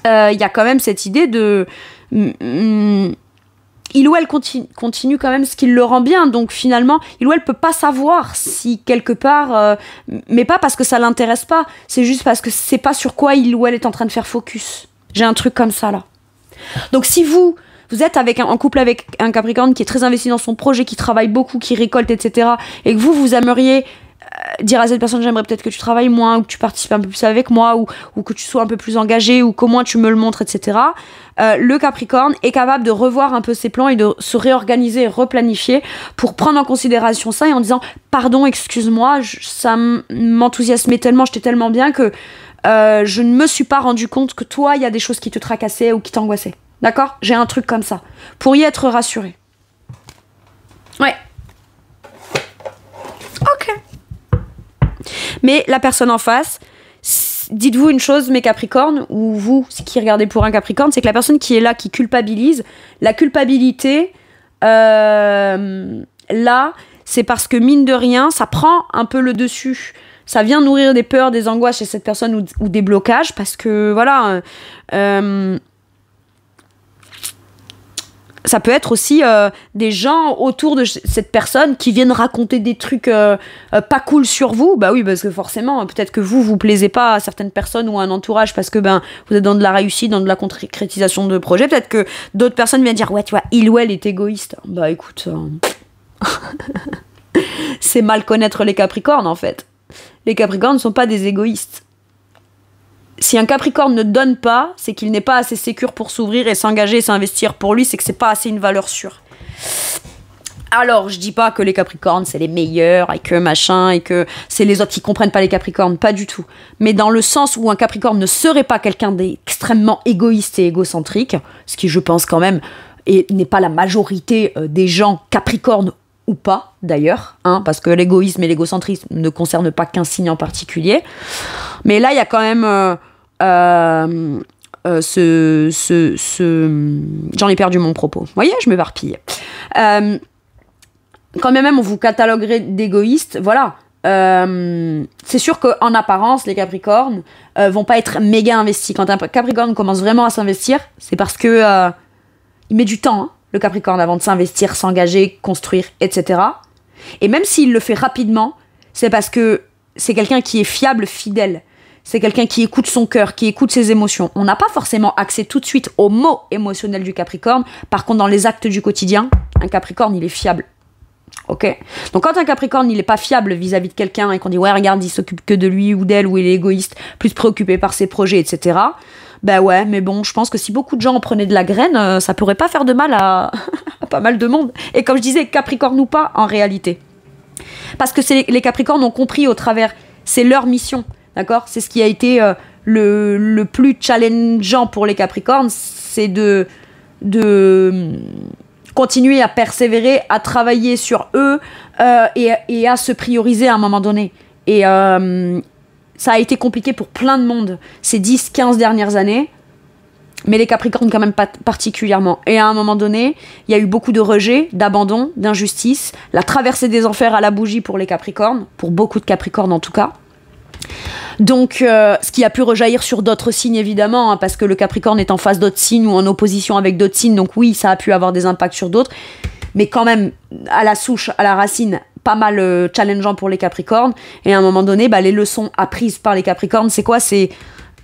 il y a quand même cette idée de... il ou elle continue quand même ce qui le rend bien. Donc finalement, il ou elle peut pas savoir si quelque part... mais pas parce que ça l'intéresse pas, c'est juste parce que c'est pas sur quoi il ou elle est en train de faire focus. J'ai un truc comme ça là. Donc si vous êtes en couple avec un Capricorne qui est très investi dans son projet, qui travaille beaucoup, qui récolte, etc. et que vous aimeriez dire à cette personne, j'aimerais peut-être que tu travailles moins, ou que tu participes un peu plus avec moi, ou que tu sois un peu plus engagé, ou qu'au moins tu me le montres, etc. Le Capricorne est capable de revoir un peu ses plans et de se réorganiser et replanifier pour prendre en considération ça et en disant, pardon, excuse-moi, ça m'enthousiasmait tellement, j'étais tellement bien que je ne me suis pas rendu compte que toi, il y a des choses qui te tracassaient ou qui t'angoissaient. D'accord? J'ai un truc comme ça. Pour y être rassuré. Ouais. Ok. Mais la personne en face, dites-vous une chose, mes Capricornes, ou vous qui regardez pour un Capricorne, c'est que la personne qui est là, qui culpabilise, la culpabilité, là, c'est parce que mine de rien, ça prend un peu le dessus. Ça vient nourrir des peurs, des angoisses chez cette personne ou des blocages, parce que voilà... Ça peut être aussi des gens autour de cette personne qui viennent raconter des trucs pas cool sur vous. Bah oui, parce que forcément, peut-être que vous plaisez pas à certaines personnes ou à un entourage parce que vous êtes dans de la réussite, dans de la concrétisation de projets. Peut-être que d'autres personnes viennent dire, ouais, tu vois, il ou elle est égoïste. Bah écoute, c'est mal connaître les Capricornes en fait. Les Capricornes ne sont pas des égoïstes. Si un Capricorne ne donne pas, c'est qu'il n'est pas assez sécure pour s'ouvrir et s'engager et s'investir pour lui, c'est que c'est pas assez une valeur sûre. Alors, je dis pas que les Capricornes, c'est les meilleurs, et que machin, et que c'est les autres qui comprennent pas les Capricornes, pas du tout. Mais dans le sens où un Capricorne ne serait pas quelqu'un d'extrêmement égoïste et égocentrique, ce qui, je pense quand même, n'est pas la majorité des gens Capricornes ou pas, d'ailleurs, hein, parce que l'égoïsme et l'égocentrisme ne concernent pas qu'un signe en particulier. Mais là, il y a quand même... J'en ai perdu mon propos. Vous voyez, je m'éparpille. Quand même, on vous cataloguerait d'égoïste, voilà. C'est sûr qu'en apparence, les Capricornes vont pas être méga investis. Quand un Capricorne commence vraiment à s'investir, c'est parce que il met du temps, hein, le Capricorne, avant de s'investir, s'engager, construire, etc. Et même s'il le fait rapidement, c'est parce que c'est quelqu'un qui est fiable, fidèle. C'est quelqu'un qui écoute son cœur, qui écoute ses émotions. On n'a pas forcément accès tout de suite aux mots émotionnels du Capricorne. Par contre, dans les actes du quotidien, un Capricorne, il est fiable. Ok ? Donc quand un Capricorne, il n'est pas fiable vis-à-vis de quelqu'un et qu'on dit « Ouais, regarde, il s'occupe que de lui ou d'elle, ou il est égoïste, plus préoccupé par ses projets, etc. » Ben ouais, mais bon, je pense que si beaucoup de gens en prenaient de la graine, ça pourrait pas faire de mal à pas mal de monde. Et comme je disais, Capricorne ou pas, en réalité. Parce que les Capricornes ont compris au travers, c'est leur mission. D'accord ? C'est ce qui a été le plus challengeant pour les Capricornes, c'est de continuer à persévérer, à travailler sur eux et à se prioriser à un moment donné. Et ça a été compliqué pour plein de monde ces 10-15 dernières années, mais les Capricornes quand même pas particulièrement. Et à un moment donné, il y a eu beaucoup de rejet, d'abandon, d'injustice, la traversée des enfers à la bougie pour les Capricornes, pour beaucoup de Capricornes en tout cas. Donc, ce qui a pu rejaillir sur d'autres signes, évidemment, hein, parce que le Capricorne est en face d'autres signes ou en opposition avec d'autres signes, donc oui, ça a pu avoir des impacts sur d'autres, mais quand même, à la souche, à la racine, pas mal challengeant pour les Capricornes, et à un moment donné, les leçons apprises par les Capricornes, c'est quoi ? C'est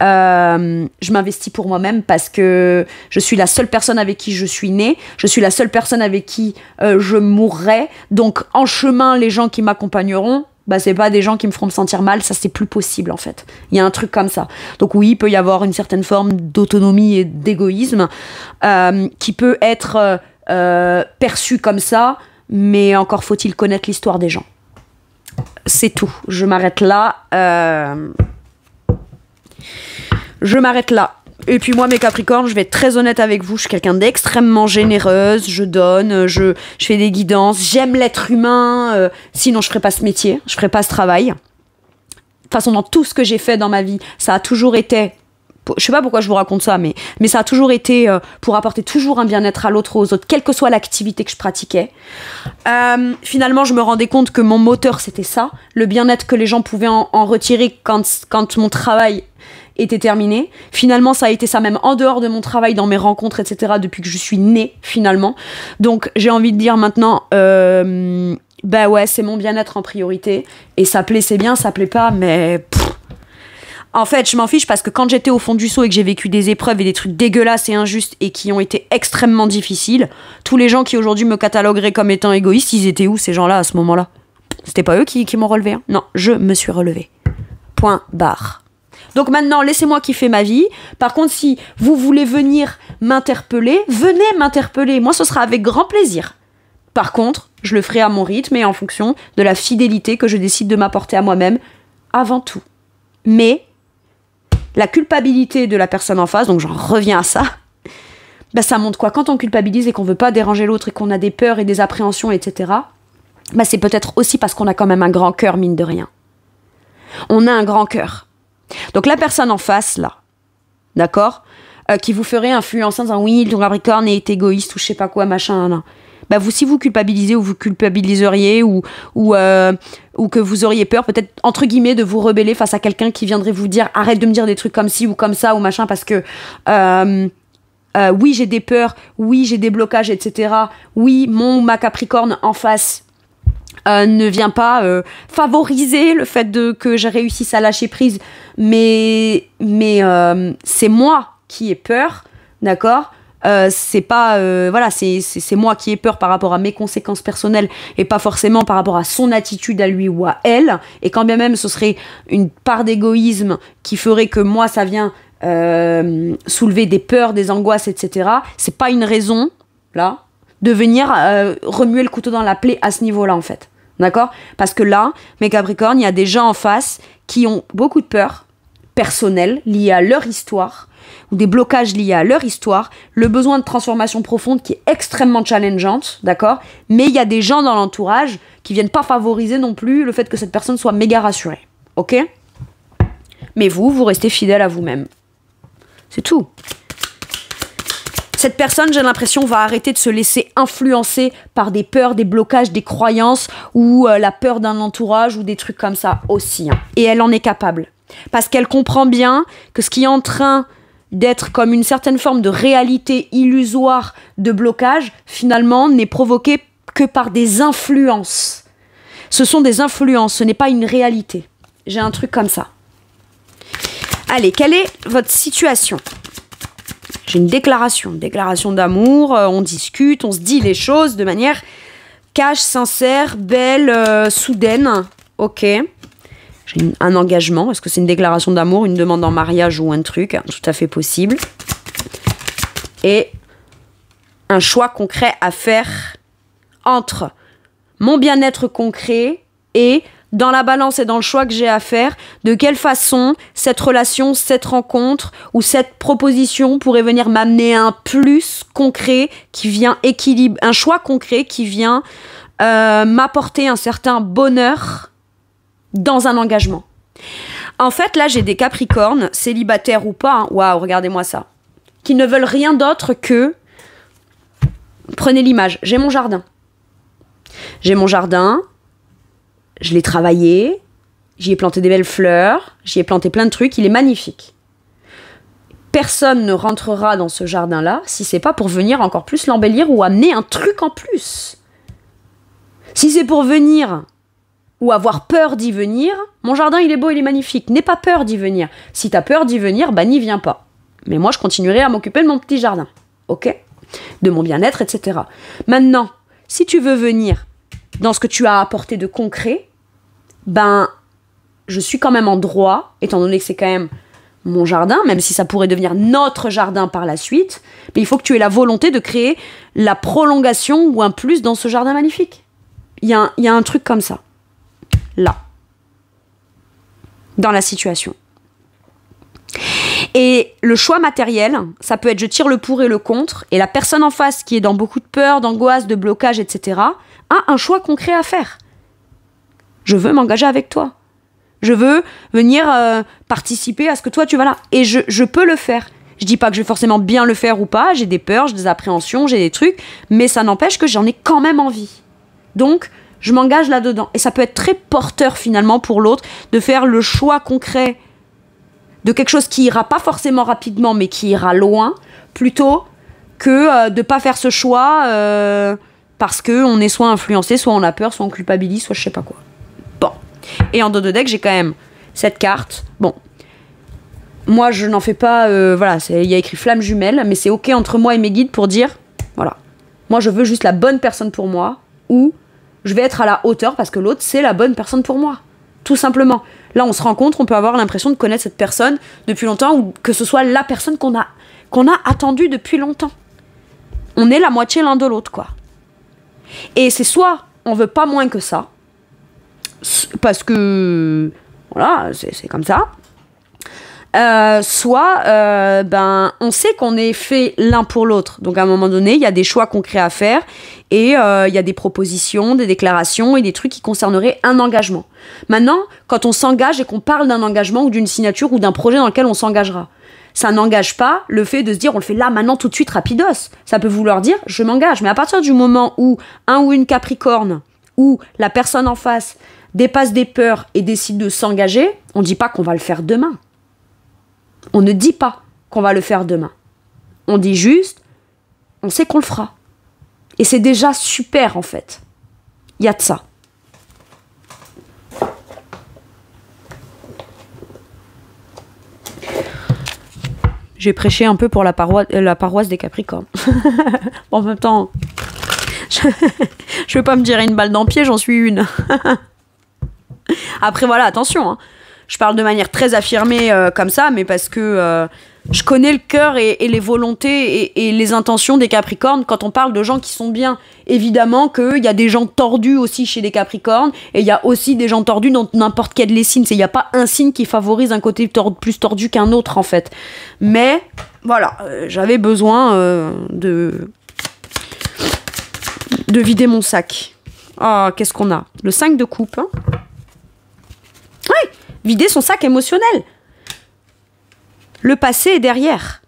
je m'investis pour moi-même parce que je suis la seule personne avec qui je suis née, je suis la seule personne avec qui je mourrai, donc en chemin, les gens qui m'accompagneront, c'est pas des gens qui me feront me sentir mal, ça c'est plus possible en fait. Il y a un truc comme ça. Donc oui, il peut y avoir une certaine forme d'autonomie et d'égoïsme qui peut être perçu comme ça, mais encore faut-il connaître l'histoire des gens. C'est tout. Je m'arrête là. Et puis moi, mes Capricornes, je vais être très honnête avec vous, je suis quelqu'un d'extrêmement généreuse, je donne, je fais des guidances, j'aime l'être humain, sinon je ferais pas ce métier, je ferais pas ce travail. De toute façon, dans tout ce que j'ai fait dans ma vie, ça a toujours été, je sais pas pourquoi je vous raconte ça, mais ça a toujours été pour apporter toujours un bien-être à l'autre, aux autres, quelle que soit l'activité que je pratiquais. Finalement, je me rendais compte que mon moteur, c'était ça, le bien-être que les gens pouvaient en retirer quand mon travail était terminé. Finalement, ça a été ça même en dehors de mon travail, dans mes rencontres, etc., depuis que je suis née, finalement. Donc, j'ai envie de dire maintenant, ouais, c'est mon bien-être en priorité. Et ça plaît, c'est bien, ça plaît pas, mais... En fait, je m'en fiche parce que quand j'étais au fond du seau et que j'ai vécu des épreuves et des trucs dégueulasses et injustes et qui ont été extrêmement difficiles, tous les gens qui aujourd'hui me catalogueraient comme étant égoïstes, ils étaient où, ces gens-là, à ce moment-là ? C'était pas eux qui m'ont relevé, hein. Non, je me suis relevée. Point barre. Donc maintenant, laissez-moi kiffer ma vie. Par contre, si vous voulez venir m'interpeller, venez m'interpeller. Moi, ce sera avec grand plaisir. Par contre, je le ferai à mon rythme et en fonction de la fidélité que je décide de m'apporter à moi-même avant tout. Mais la culpabilité de la personne en face, donc j'en reviens à ça, ça montre quoi ? Quand on culpabilise et qu'on veut pas déranger l'autre et qu'on a des peurs et des appréhensions, etc., c'est peut-être aussi parce qu'on a quand même un grand cœur, mine de rien. On a un grand cœur. Donc la personne en face, là, d'accord, qui vous ferait influencer en disant oui, ton Capricorne est égoïste ou je sais pas quoi, machin, non. Vous, si vous culpabilisez ou vous culpabiliseriez ou que vous auriez peur, peut-être, entre guillemets, de vous rebeller face à quelqu'un qui viendrait vous dire arrête de me dire des trucs comme ci ou comme ça ou machin parce que oui, j'ai des peurs, oui, j'ai des blocages, etc. Oui, ma Capricorne en face ne vient pas favoriser le fait que je réussisse à lâcher prise, mais c'est moi qui ai peur, d'accord ? C'est pas voilà, c'est moi qui ai peur par rapport à mes conséquences personnelles et pas forcément par rapport à son attitude à lui ou à elle, et quand bien même ce serait une part d'égoïsme qui ferait que moi ça vient soulever des peurs, des angoisses, etc. C'est pas une raison là de venir remuer le couteau dans la plaie à ce niveau-là en fait, d'accord ? Parce que là, mes Capricornes, il y a des gens en face qui ont beaucoup de peurs personnelles liées à leur histoire, ou des blocages liés à leur histoire, le besoin de transformation profonde qui est extrêmement challengeante, d'accord ? Mais il y a des gens dans l'entourage qui viennent pas favoriser non plus le fait que cette personne soit méga rassurée, ok ? Mais vous restez fidèle à vous-même. C'est tout. Cette personne, j'ai l'impression, va arrêter de se laisser influencer par des peurs, des blocages, des croyances, ou la peur d'un entourage, ou des trucs comme ça aussi, hein. Et elle en est capable. Parce qu'elle comprend bien que ce qui est en train d'être comme une certaine forme de réalité illusoire de blocage, finalement, n'est provoqué que par des influences. Ce sont des influences, ce n'est pas une réalité. J'ai un truc comme ça. Allez, quelle est votre situation ? J'ai une déclaration d'amour, on discute, on se dit les choses de manière cash, sincère, belle, soudaine. Ok. J'ai un engagement. Est-ce que c'est une déclaration d'amour, une demande en mariage ou un truc ? Tout à fait possible. Et un choix concret à faire entre mon bien-être concret et, dans la balance et dans le choix que j'ai à faire, de quelle façon cette relation, cette rencontre ou cette proposition pourrait venir m'amener un plus concret qui vient équilibrer, un choix concret qui vient m'apporter un certain bonheur dans un engagement. En fait, là, j'ai des Capricornes, célibataires ou pas, hein, waouh, regardez-moi ça, qui ne veulent rien d'autre que... Prenez l'image, j'ai mon jardin. J'ai mon jardin, je l'ai travaillé, j'y ai planté des belles fleurs, j'y ai planté plein de trucs, il est magnifique. Personne ne rentrera dans ce jardin-là si c'est pas pour venir encore plus l'embellir ou amener un truc en plus. Si c'est pour venir... ou avoir peur d'y venir, mon jardin il est beau, il est magnifique, n'aie pas peur d'y venir. Si t'as peur d'y venir, bah n'y viens pas. Mais moi je continuerai à m'occuper de mon petit jardin, ok ? De mon bien-être, etc. Maintenant, si tu veux venir dans ce que tu as apporté de concret, ben je suis quand même en droit, étant donné que c'est quand même mon jardin, même si ça pourrait devenir notre jardin par la suite, mais il faut que tu aies la volonté de créer la prolongation ou un plus dans ce jardin magnifique. Il y a un truc comme ça. Là, dans la situation. Et le choix matériel, ça peut être je tire le pour et le contre, et la personne en face qui est dans beaucoup de peur, d'angoisse, de blocage, etc., a un choix concret à faire. Je veux m'engager avec toi. Je veux venir participer à ce que toi tu vas là. Et je peux le faire. Je dis pas que je vais forcément bien le faire ou pas, j'ai des peurs, j'ai des appréhensions, j'ai des trucs, mais ça n'empêche que j'en ai quand même envie. Donc, je m'engage là-dedans. Et ça peut être très porteur finalement pour l'autre de faire le choix concret de quelque chose qui ira pas forcément rapidement mais qui ira loin, plutôt que de pas faire ce choix parce qu'on est soit influencé, soit on a peur, soit on culpabilise, soit je sais pas quoi. Bon. Et en dos de deck, j'ai quand même cette carte. Bon. Moi, je n'en fais pas... voilà, il y a écrit flamme jumelle, mais c'est ok entre moi et mes guides pour dire, voilà, moi je veux juste la bonne personne pour moi, ou je vais être à la hauteur parce que l'autre, c'est la bonne personne pour moi. Tout simplement. Là, on se rencontre, on peut avoir l'impression de connaître cette personne depuis longtemps, ou que ce soit la personne qu'on a attendue depuis longtemps. On est la moitié l'un de l'autre, quoi. Et c'est soit on veut pas moins que ça, parce que, voilà, c'est comme ça, soit on sait qu'on est fait l'un pour l'autre. Donc à un moment donné, il y a des choix concrets à faire et il y a des propositions, des déclarations et des trucs qui concerneraient un engagement. Maintenant, quand on s'engage et qu'on parle d'un engagement ou d'une signature ou d'un projet dans lequel on s'engagera, ça n'engage pas le fait de se dire on le fait là, maintenant, tout de suite, rapidos. Ça peut vouloir dire je m'engage. Mais à partir du moment où un ou une Capricorne ou la personne en face dépasse des peurs et décide de s'engager, on ne dit pas qu'on va le faire demain. On ne dit pas qu'on va le faire demain. On dit juste, on sait qu'on le fera. Et c'est déjà super, en fait. Il y a de ça. J'ai prêché un peu pour la paroisse des Capricornes. En même temps, je vais pas me tirer une balle dans le pied, j'en suis une. Après, voilà, attention, hein. Je parle de manière très affirmée comme ça, mais parce que je connais le cœur et les volontés et les intentions des Capricornes quand on parle de gens qui sont bien. Évidemment qu'il y a des gens tordus aussi chez les Capricornes, et il y a aussi des gens tordus dans n'importe quel des signes. Il n'y a pas un signe qui favorise un côté plus tordu qu'un autre, en fait. Mais, voilà, j'avais besoin de vider mon sac. Ah, qu'est-ce qu'on a? Le 5 de coupe, hein. Oui, vider son sac émotionnel. Le passé est derrière.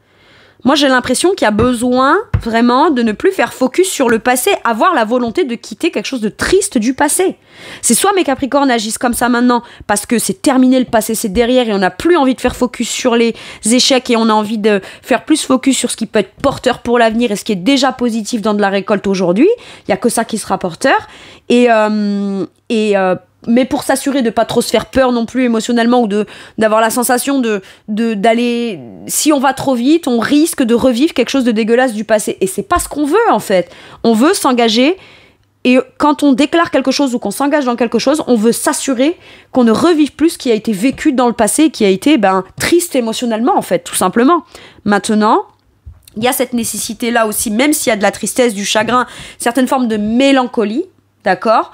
Moi, j'ai l'impression qu'il y a besoin vraiment de ne plus faire focus sur le passé, avoir la volonté de quitter quelque chose de triste du passé. C'est soit mes Capricornes agissent comme ça maintenant parce que c'est terminé, le passé c'est derrière et on n'a plus envie de faire focus sur les échecs et on a envie de faire plus focus sur ce qui peut être porteur pour l'avenir et ce qui est déjà positif dans de la récolte aujourd'hui. Il n'y a que ça qui sera porteur. Mais pour s'assurer de pas trop se faire peur non plus émotionnellement ou d'avoir la sensation d'aller, si on va trop vite, on risque de revivre quelque chose de dégueulasse du passé. Et c'est pas ce qu'on veut, en fait. On veut s'engager, et quand on déclare quelque chose ou qu'on s'engage dans quelque chose, on veut s'assurer qu'on ne revive plus ce qui a été vécu dans le passé et qui a été triste émotionnellement, en fait, tout simplement. Maintenant, il y a cette nécessité-là aussi, même s'il y a de la tristesse, du chagrin, certaines formes de mélancolie, d'accord ?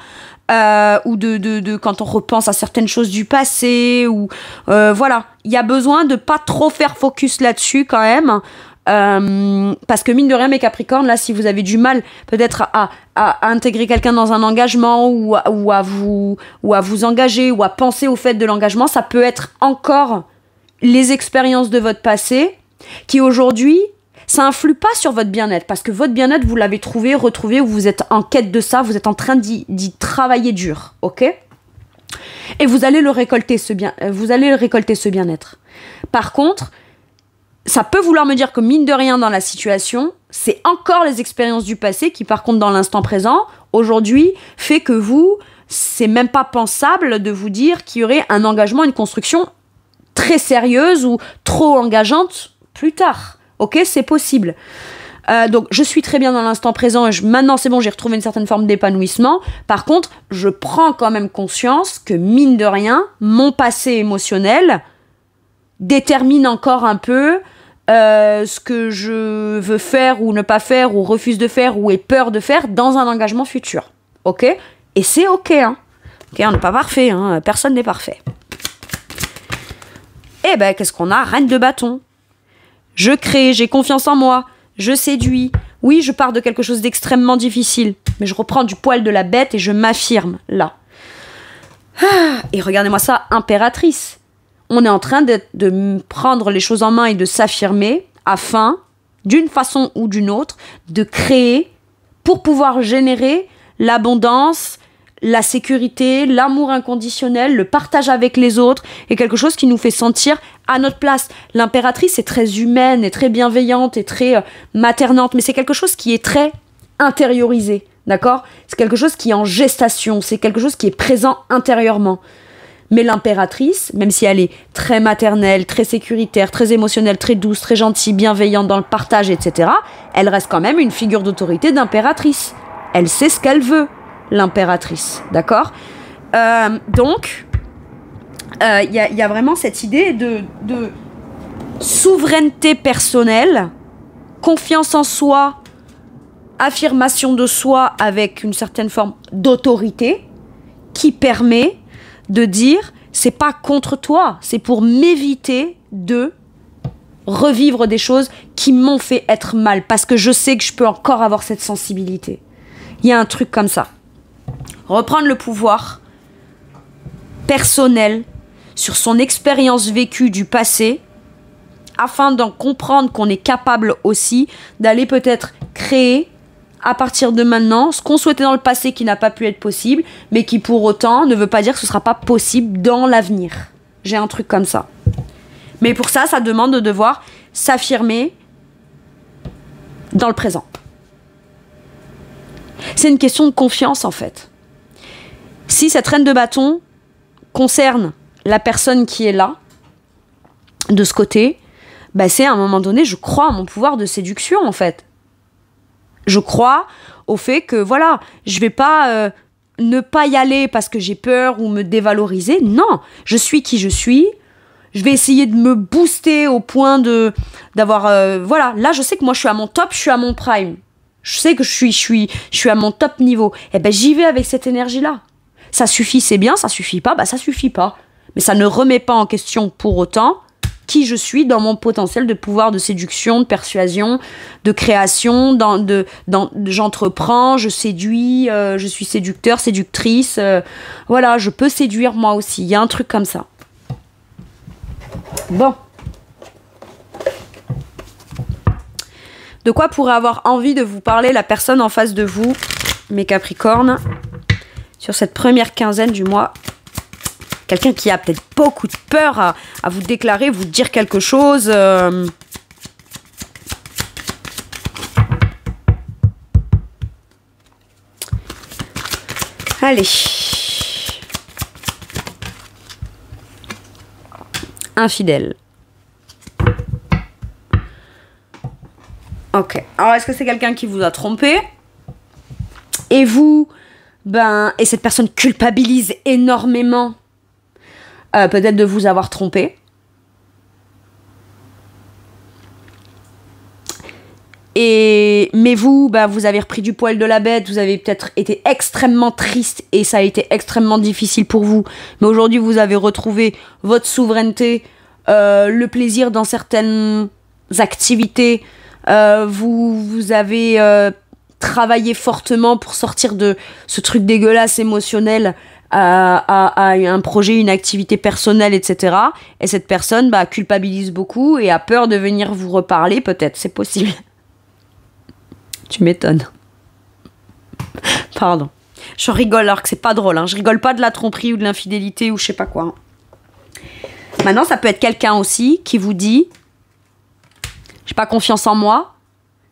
Ou de quand on repense à certaines choses du passé, ou voilà, il y a besoin de pas trop faire focus là-dessus quand même, parce que mine de rien, mes Capricornes, là, si vous avez du mal peut-être à intégrer quelqu'un dans un engagement ou à vous engager ou à penser au fait de l'engagement, ça peut être encore les expériences de votre passé qui aujourd'hui ça influe pas sur votre bien-être, parce que votre bien-être, vous l'avez trouvé, retrouvé, ou vous êtes en quête de ça, vous êtes en train d'y travailler dur, ok ? Et vous allez le récolter, ce bien-être. Par contre, ça peut vouloir me dire que mine de rien dans la situation, c'est encore les expériences du passé qui, par contre, dans l'instant présent, aujourd'hui, fait que c'est même pas pensable de vous dire qu'il y aurait un engagement, une construction très sérieuse ou trop engageante plus tard. Ok, c'est possible. Donc, je suis très bien dans l'instant présent. Maintenant, c'est bon, j'ai retrouvé une certaine forme d'épanouissement. Par contre, je prends quand même conscience que, mine de rien, mon passé émotionnel détermine encore un peu ce que je veux faire ou ne pas faire, ou refuse de faire, ou ai peur de faire dans un engagement futur. Ok ? Et c'est ok, hein. Ok, on n'est pas parfait, hein. Personne n'est parfait. Eh ben, qu'est-ce qu'on a ? Reine de bâton. Je crée, j'ai confiance en moi, je séduis. Oui, je pars de quelque chose d'extrêmement difficile, mais je reprends du poil de la bête et je m'affirme, là. Et regardez-moi ça, impératrice. On est en train de prendre les choses en main et de s'affirmer afin, d'une façon ou d'une autre, de créer pour pouvoir générer l'abondance, la sécurité, l'amour inconditionnel, le partage avec les autres, est quelque chose qui nous fait sentir à notre place. L'impératrice est très humaine et très bienveillante et très maternante, mais c'est quelque chose qui est très intériorisé, d'accord ? C'est quelque chose qui est en gestation, c'est quelque chose qui est présent intérieurement. Mais l'impératrice, même si elle est très maternelle, très sécuritaire, très émotionnelle, très douce, très gentille, bienveillante dans le partage, etc., elle reste quand même une figure d'autorité d'impératrice. Elle sait ce qu'elle veut, l'impératrice, d'accord ? Donc, il y a vraiment cette idée de souveraineté personnelle, confiance en soi, affirmation de soi avec une certaine forme d'autorité qui permet de dire c'est pas contre toi, c'est pour m'éviter de revivre des choses qui m'ont fait être mal, parce que je sais que je peux encore avoir cette sensibilité. Il y a un truc comme ça. Reprendre le pouvoir personnel sur son expérience vécue du passé, afin d'en comprendre qu'on est capable aussi d'aller peut-être créer à partir de maintenant ce qu'on souhaitait dans le passé qui n'a pas pu être possible, mais qui pour autant ne veut pas dire que ce ne sera pas possible dans l'avenir. J'ai un truc comme ça. Mais pour ça, ça demande de devoir s'affirmer dans le présent. C'est une question de confiance en fait. Si cette reine de bâton concerne la personne qui est là, de ce côté, bah c'est à un moment donné, je crois à mon pouvoir de séduction en fait. Je crois au fait que voilà, je vais pas ne pas y aller parce que j'ai peur ou me dévaloriser. Non, je suis qui je suis. Je vais essayer de me booster au point d'avoir voilà, là je sais que moi je suis à mon top, je suis à mon prime. Je sais que je suis à mon top niveau. Et ben j'y vais avec cette énergie là. Ça suffit, c'est bien, ça suffit pas, bah ça suffit pas. Mais ça ne remet pas en question pour autant qui je suis dans mon potentiel de pouvoir de séduction, de persuasion, de création, j'entreprends, je séduis, je suis séducteur, séductrice. Voilà, je peux séduire moi aussi. Il y a un truc comme ça. Bon. De quoi pourrait avoir envie de vous parler la personne en face de vous, mes Capricornes, sur cette première quinzaine du mois? Quelqu'un qui a peut-être beaucoup de peur à vous déclarer, vous dire quelque chose. Allez. Infidèle. Ok. Alors, est-ce que c'est quelqu'un qui vous a trompé? Et vous, et cette personne culpabilise énormément peut-être de vous avoir trompé. Mais vous, vous avez repris du poil de la bête, vous avez peut-être été extrêmement triste et ça a été extrêmement difficile pour vous. Mais aujourd'hui, vous avez retrouvé votre souveraineté, le plaisir dans certaines activités. Vous avez travaillé fortement pour sortir de ce truc dégueulasse émotionnel à un projet, une activité personnelle, etc. Et cette personne culpabilise beaucoup et a peur de venir vous reparler, peut-être, c'est possible. Tu m'étonnes. Pardon. Je rigole alors que c'est pas drôle, hein. Je rigole pas de la tromperie ou de l'infidélité ou je sais pas quoi. Hein. Maintenant, ça peut être quelqu'un aussi qui vous dit « J'ai pas confiance en moi ».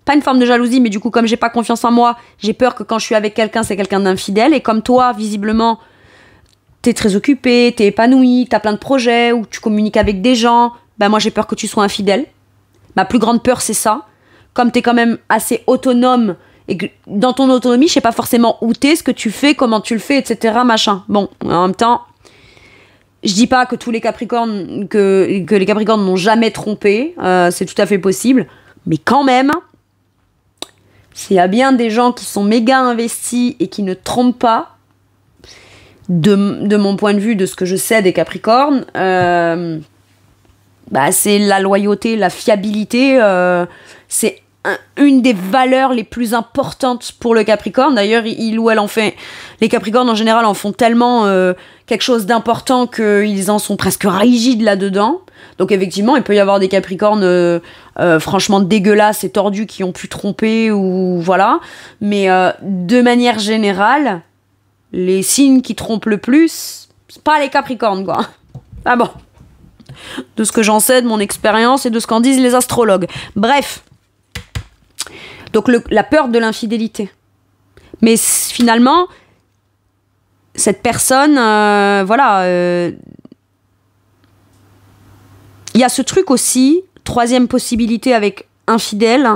Pas une forme de jalousie, mais du coup, comme j'ai pas confiance en moi, j'ai peur que quand je suis avec quelqu'un, c'est quelqu'un d'infidèle. Et comme toi, visiblement, t'es très occupé, t'es épanoui, t'as plein de projets, ou tu communiques avec des gens, moi j'ai peur que tu sois infidèle. Ma plus grande peur, c'est ça. Comme t'es quand même assez autonome, et que dans ton autonomie, je sais pas forcément où t'es, ce que tu fais, comment tu le fais, etc. Machin. Bon, en même temps, je dis pas que tous les Capricornes, que les Capricornes n'ont jamais trompé, c'est tout à fait possible, mais quand même, s'il y a bien des gens qui sont méga investis et qui ne trompent pas, de mon point de vue, de ce que je sais des Capricornes, c'est la loyauté, la fiabilité, c'est une des valeurs les plus importantes pour le Capricorne. D'ailleurs, il ou elle en fait, les Capricornes en général en font tellement quelque chose d'important qu'ils en sont presque rigides là-dedans. Donc effectivement, il peut y avoir des Capricornes franchement dégueulasses et tordus qui ont pu tromper ou voilà. Mais de manière générale, les signes qui trompent le plus, c'est pas les Capricornes, quoi. Ah bon. De ce que j'en sais, de mon expérience et de ce qu'en disent les astrologues. Bref. Donc la peur de l'infidélité. Mais finalement, cette personne, il y a ce truc aussi, troisième possibilité avec infidèle,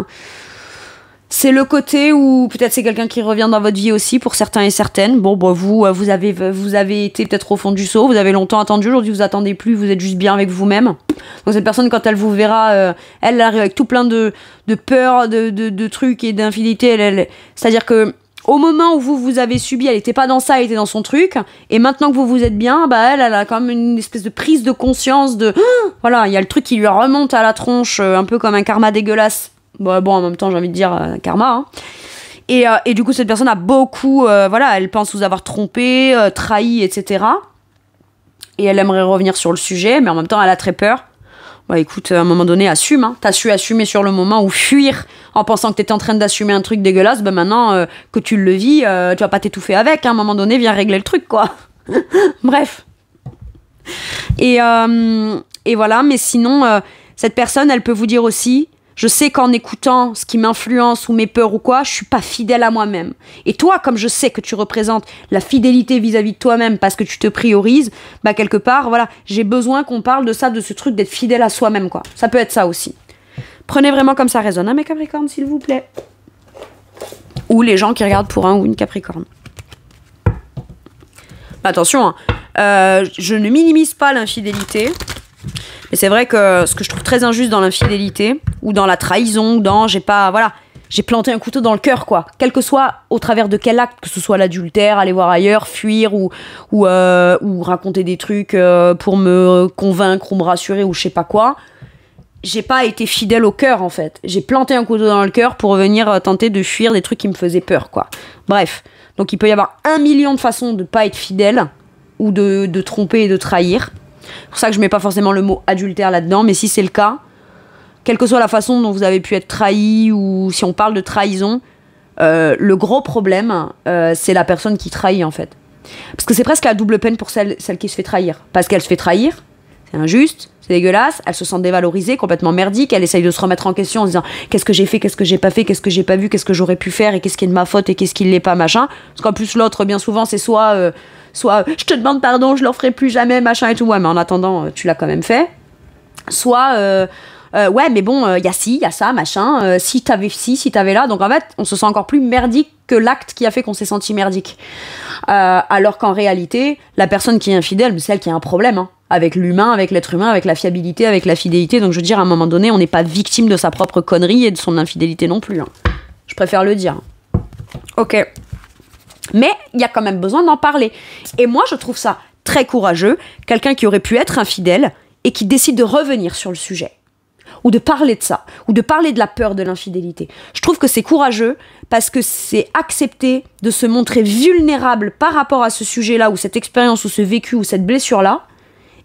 c'est le côté où peut-être c'est quelqu'un qui revient dans votre vie aussi pour certains et certaines. Bon, vous avez été peut-être au fond du seau, vous avez longtemps attendu, aujourd'hui vous attendez plus, vous êtes juste bien avec vous-même. Donc cette personne, quand elle vous verra, elle arrive avec tout plein de peurs, de trucs et d'infidélité. C'est-à-dire que au moment où vous avez subi, elle était pas dans ça, elle était dans son truc. Et maintenant que vous êtes bien, elle a quand même une espèce de prise de conscience de... Voilà, il y a le truc qui lui remonte à la tronche, un peu comme un karma dégueulasse. Bon, en même temps, j'ai envie de dire karma. Hein. Et du coup, cette personne a beaucoup... elle pense vous avoir trompé, trahi, etc. Et elle aimerait revenir sur le sujet, mais en même temps, elle a très peur. Écoute, à un moment donné, assume. Hein. T'as su assumer sur le moment ou fuir en pensant que t'étais en train d'assumer un truc dégueulasse. Maintenant que tu le vis, tu vas pas t'étouffer avec. Hein. À un moment donné, viens régler le truc, quoi. Bref. Et voilà, mais sinon, cette personne, elle peut vous dire aussi... Je sais qu'en écoutant ce qui m'influence ou mes peurs ou quoi, je suis pas fidèle à moi-même. Et toi, comme je sais que tu représentes la fidélité vis-à-vis de toi-même parce que tu te priorises, bah quelque part, voilà, j'ai besoin qu'on parle de ça, de ce truc d'être fidèle à soi-même, quoi. Ça peut être ça aussi. Prenez vraiment comme ça résonne, hein, mes Capricornes, s'il vous plaît. Ou les gens qui regardent pour un ou une Capricorne. Attention, hein, je ne minimise pas l'infidélité. Mais c'est vrai que ce que je trouve très injuste dans l'infidélité, ou dans la trahison, ou dans j'ai planté un couteau dans le cœur, quoi. Quel que soit au travers de quel acte, que ce soit l'adultère, aller voir ailleurs, fuir, ou raconter des trucs pour me convaincre ou me rassurer, ou je sais pas quoi. J'ai pas été fidèle au cœur, en fait. J'ai planté un couteau dans le cœur pour venir tenter de fuir des trucs qui me faisaient peur, quoi. Bref. Donc il peut y avoir 1 million de façons de pas être fidèle, ou de tromper et de trahir. C'est pour ça que je mets pas forcément le mot adultère là-dedans, mais si c'est le cas, quelle que soit la façon dont vous avez pu être trahi, ou si on parle de trahison, le gros problème, c'est la personne qui trahit, en fait. Parce que c'est presque la double peine pour celle qui se fait trahir. Parce qu'elle se fait trahir, c'est injuste, c'est dégueulasse, elle se sent dévalorisée, complètement merdique, elle essaye de se remettre en question en se disant qu'est-ce que j'ai fait, qu'est-ce que j'ai pas fait, qu'est-ce que j'ai pas vu, qu'est-ce que j'aurais pu faire, et qu'est-ce qui est de ma faute, et qu'est-ce qui l'est pas, machin. Parce qu'en plus, l'autre, bien souvent, c'est soit je te demande pardon, je le referai plus jamais, machin et tout, ouais, mais en attendant, tu l'as quand même fait. Soit, ouais, mais bon, y a ci, y a ça, machin, si t'avais ci, si t'avais là. Donc en fait, on se sent encore plus merdique que l'acte qui a fait qu'on s'est senti merdique. Alors qu'en réalité, la personne qui est infidèle, c'est celle qui a un problème, hein, avec l'humain, avec l'être humain, avec la fiabilité, avec la fidélité. Donc je veux dire, à un moment donné, on n'est pas victime de sa propre connerie et de son infidélité non plus, hein. Je préfère le dire. Ok. Mais il y a quand même besoin d'en parler. Et moi, je trouve ça très courageux, quelqu'un qui aurait pu être infidèle et qui décide de revenir sur le sujet. Ou de parler de ça. Ou de parler de la peur de l'infidélité. Je trouve que c'est courageux parce que c'est accepter de se montrer vulnérable par rapport à ce sujet-là, ou cette expérience, ou ce vécu, ou cette blessure-là.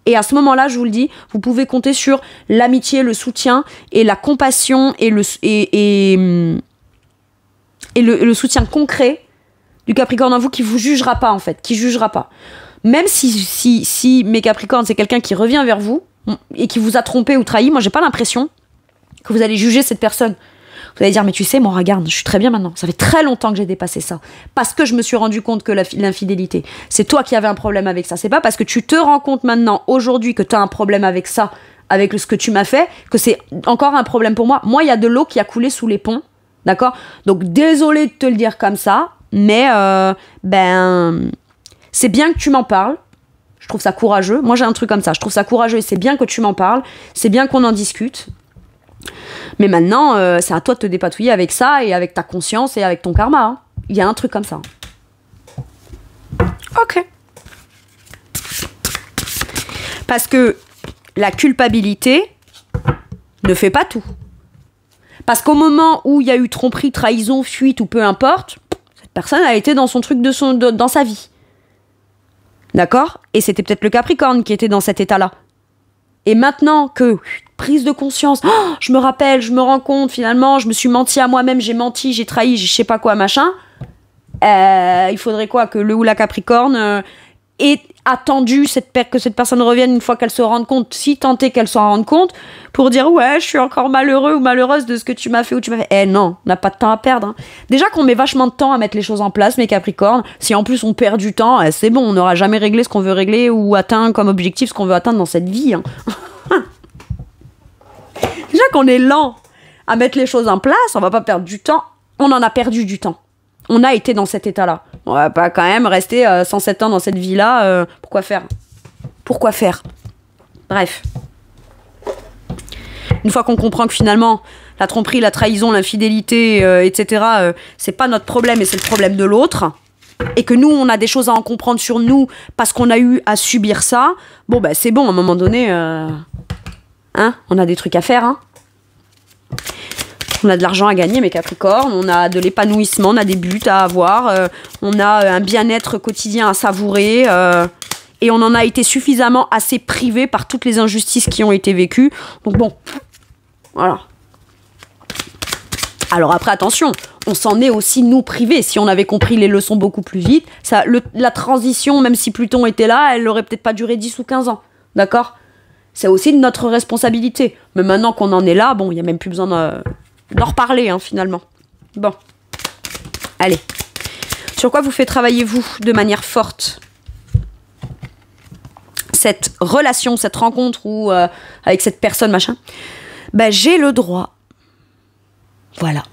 Et à ce moment-là, je vous le dis, vous pouvez compter sur l'amitié, le soutien et la compassion et le soutien concret du Capricorne en vous, qui vous jugera pas, en fait, qui jugera pas. Même si mes Capricornes, c'est quelqu'un qui revient vers vous et qui vous a trompé ou trahi, moi j'ai pas l'impression que vous allez juger cette personne. Vous allez dire, mais tu sais, moi regarde, je suis très bien maintenant, ça fait très longtemps que j'ai dépassé ça, parce que je me suis rendu compte que l'infidélité, c'est toi qui avais un problème avec ça. C'est pas parce que tu te rends compte maintenant, aujourd'hui, que tu as un problème avec ça, avec ce que tu m'as fait, que c'est encore un problème pour moi. Moi, il y a de l'eau qui a coulé sous les ponts, d'accord? Donc désolé de te le dire comme ça, mais c'est bien que tu m'en parles. Je trouve ça courageux. Moi, j'ai un truc comme ça. Je trouve ça courageux et c'est bien que tu m'en parles. C'est bien qu'on en discute. Mais maintenant, c'est à toi de te dépatouiller avec ça et avec ta conscience et avec ton karma, hein. Il y a un truc comme ça. Ok. Parce que la culpabilité ne fait pas tout. Parce qu'au moment où il y a eu tromperie, trahison, fuite ou peu importe, cette personne a été dans son truc dans sa vie. D'accord? Et c'était peut-être le Capricorne qui était dans cet état-là. Et maintenant que, prise de conscience, oh, je me rappelle, je me rends compte, finalement, je me suis menti à moi-même, j'ai menti, j'ai trahi, je sais pas quoi, machin. Il faudrait quoi? Que le ou la Capricorne ait attendu que cette personne revienne une fois qu'elle se rende compte, si tant est qu'elle s'en rende compte, pour dire ouais, je suis encore malheureux ou malheureuse de ce que tu m'as fait ou tu m'as fait. Non, on n'a pas de temps à perdre, hein. Déjà qu'on met vachement de temps à mettre les choses en place, mes Capricornes. Si en plus on perd du temps, c'est bon, on n'aura jamais réglé ce qu'on veut régler ou atteint comme objectif ce qu'on veut atteindre dans cette vie, hein. Déjà qu'on est lent à mettre les choses en place, on va pas perdre du temps. On en a perdu du temps. On a été dans cet état-là. On va pas quand même rester 107 ans dans cette vie-là. Pourquoi faire? Pourquoi faire? Bref. Une fois qu'on comprend que finalement, la tromperie, la trahison, l'infidélité, etc., c'est pas notre problème et c'est le problème de l'autre, et que nous, on a des choses à en comprendre sur nous parce qu'on a eu à subir ça, bon, bah c'est bon, à un moment donné, hein, on a des trucs à faire, hein. On a de l'argent à gagner, mes Capricornes, on a de l'épanouissement, on a des buts à avoir, on a un bien-être quotidien à savourer, et on en a été suffisamment assez privés par toutes les injustices qui ont été vécues. Donc bon, voilà. Alors après, attention, on s'en est aussi, nous, privés. Si on avait compris les leçons beaucoup plus vite, la transition, même si Pluton était là, elle n'aurait peut-être pas duré 10 ou 15 ans, d'accord ? C'est aussi de notre responsabilité. Mais maintenant qu'on en est là, bon, il n'y a même plus besoin d'en reparler, hein, finalement. Bon. Allez. Sur quoi vous faites travailler, vous, de manière forte cette relation, cette rencontre ou avec cette personne, machin. Ben, j'ai le droit. Voilà.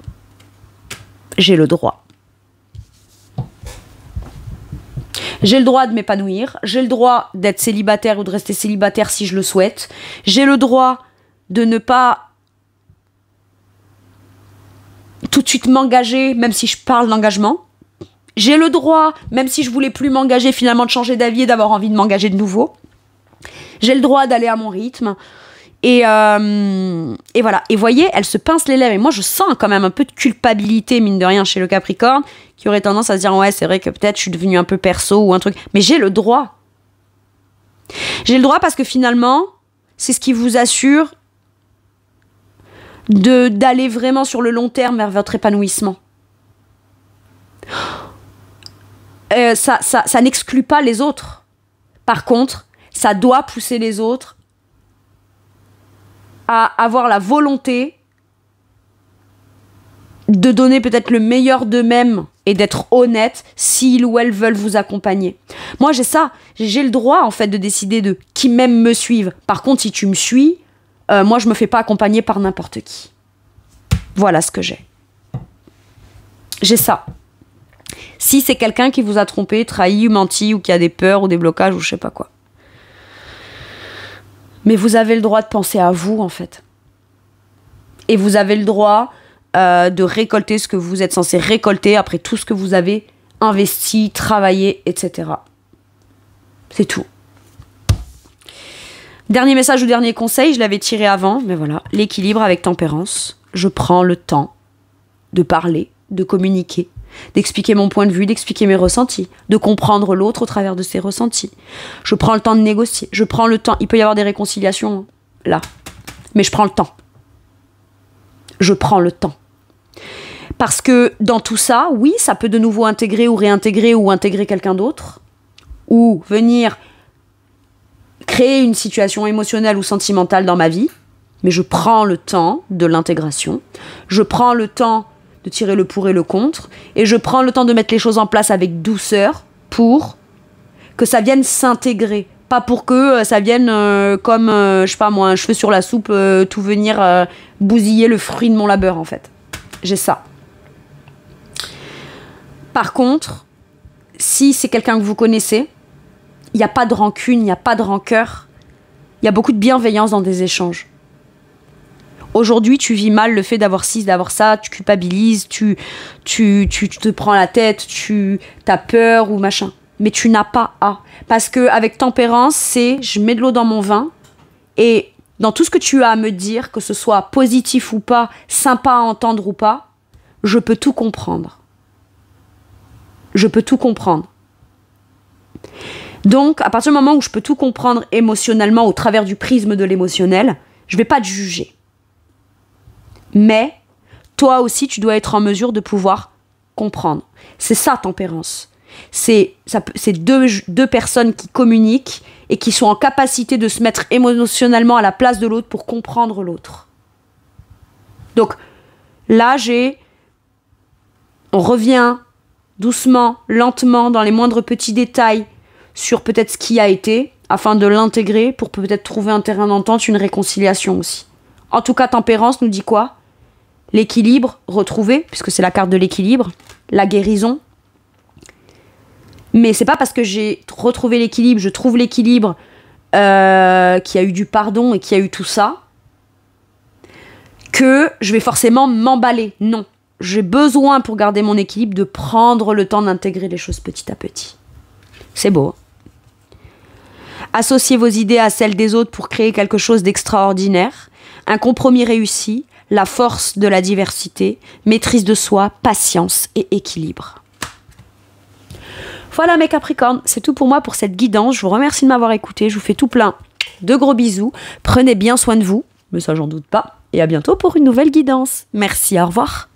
J'ai le droit. J'ai le droit de m'épanouir. J'ai le droit d'être célibataire ou de rester célibataire si je le souhaite. J'ai le droit de ne pas tout de suite m'engager, même si je parle d'engagement. J'ai le droit, même si je voulais plus m'engager, finalement de changer d'avis et d'avoir envie de m'engager de nouveau. J'ai le droit d'aller à mon rythme. Et voilà. Et voyez, elle se pince les lèvres. Et moi, je sens quand même un peu de culpabilité, mine de rien, chez le Capricorne, qui aurait tendance à se dire, ouais, c'est vrai que peut-être je suis devenue un peu perso ou un truc. Mais j'ai le droit. J'ai le droit parce que finalement, c'est ce qui vous assure d'aller vraiment sur le long terme vers votre épanouissement. Ça n'exclut pas les autres. Par contre, ça doit pousser les autres à avoir la volonté de donner peut-être le meilleur d'eux-mêmes et d'être honnête s'ils ou elles veulent vous accompagner. Moi, j'ai ça. J'ai le droit, en fait, de décider de qui m'aime me suivre. Par contre, si tu me suis, moi, je me fais pas accompagner par n'importe qui. Voilà ce que j'ai. J'ai ça. Si c'est quelqu'un qui vous a trompé, trahi, menti, ou qui a des peurs, ou des blocages, ou je sais pas quoi. Mais vous avez le droit de penser à vous, en fait. Et vous avez le droit de récolter ce que vous êtes censé récolter après tout ce que vous avez investi, travaillé, etc. C'est tout. Dernier message ou dernier conseil, je l'avais tiré avant, mais voilà. L'équilibre avec tempérance. Je prends le temps de parler, de communiquer, d'expliquer mon point de vue, d'expliquer mes ressentis, de comprendre l'autre au travers de ses ressentis. Je prends le temps de négocier, je prends le temps. Il peut y avoir des réconciliations, là. Mais je prends le temps. Je prends le temps. Parce que dans tout ça, oui, ça peut de nouveau intégrer ou réintégrer ou intégrer quelqu'un d'autre. Ou venir créer une situation émotionnelle ou sentimentale dans ma vie. Mais je prends le temps de l'intégration. Je prends le temps de tirer le pour et le contre. Et je prends le temps de mettre les choses en place avec douceur pour que ça vienne s'intégrer. Pas pour que ça vienne comme, je sais pas moi, un cheveu sur la soupe, tout venir bousiller le fruit de mon labeur, en fait. J'ai ça. Par contre, si c'est quelqu'un que vous connaissez, il n'y a pas de rancune, il n'y a pas de rancœur. Il y a beaucoup de bienveillance dans des échanges. Aujourd'hui, tu vis mal le fait d'avoir ci, d'avoir ça, tu culpabilises, tu te prends la tête, tu as peur ou machin. Mais tu n'as pas à. Parce qu'avec tempérance, c'est je mets de l'eau dans mon vin et dans tout ce que tu as à me dire, que ce soit positif ou pas, sympa à entendre ou pas, je peux tout comprendre. Je peux tout comprendre. Donc, à partir du moment où je peux tout comprendre émotionnellement au travers du prisme de l'émotionnel, je ne vais pas te juger. Mais, toi aussi, tu dois être en mesure de pouvoir comprendre. C'est ça, tempérance. C'est deux personnes qui communiquent et qui sont en capacité de se mettre émotionnellement à la place de l'autre pour comprendre l'autre. Donc, là, on revient doucement, lentement, dans les moindres petits détails sur peut-être ce qui a été, afin de l'intégrer pour peut-être trouver un terrain d'entente, une réconciliation aussi. En tout cas, tempérance nous dit quoi ? L'équilibre retrouvé, puisque c'est la carte de l'équilibre, la guérison. Mais c'est pas parce que j'ai retrouvé l'équilibre, je trouve l'équilibre, qu'il y a eu du pardon et qu'il y a eu tout ça, que je vais forcément m'emballer. Non. J'ai besoin, pour garder mon équilibre, de prendre le temps d'intégrer les choses petit à petit. C'est beau. Associez vos idées à celles des autres pour créer quelque chose d'extraordinaire. Un compromis réussi, la force de la diversité, maîtrise de soi, patience et équilibre. Voilà mes Capricornes, c'est tout pour moi pour cette guidance. Je vous remercie de m'avoir écouté. Je vous fais tout plein de gros bisous. Prenez bien soin de vous, mais ça j'en doute pas. Et à bientôt pour une nouvelle guidance. Merci, au revoir.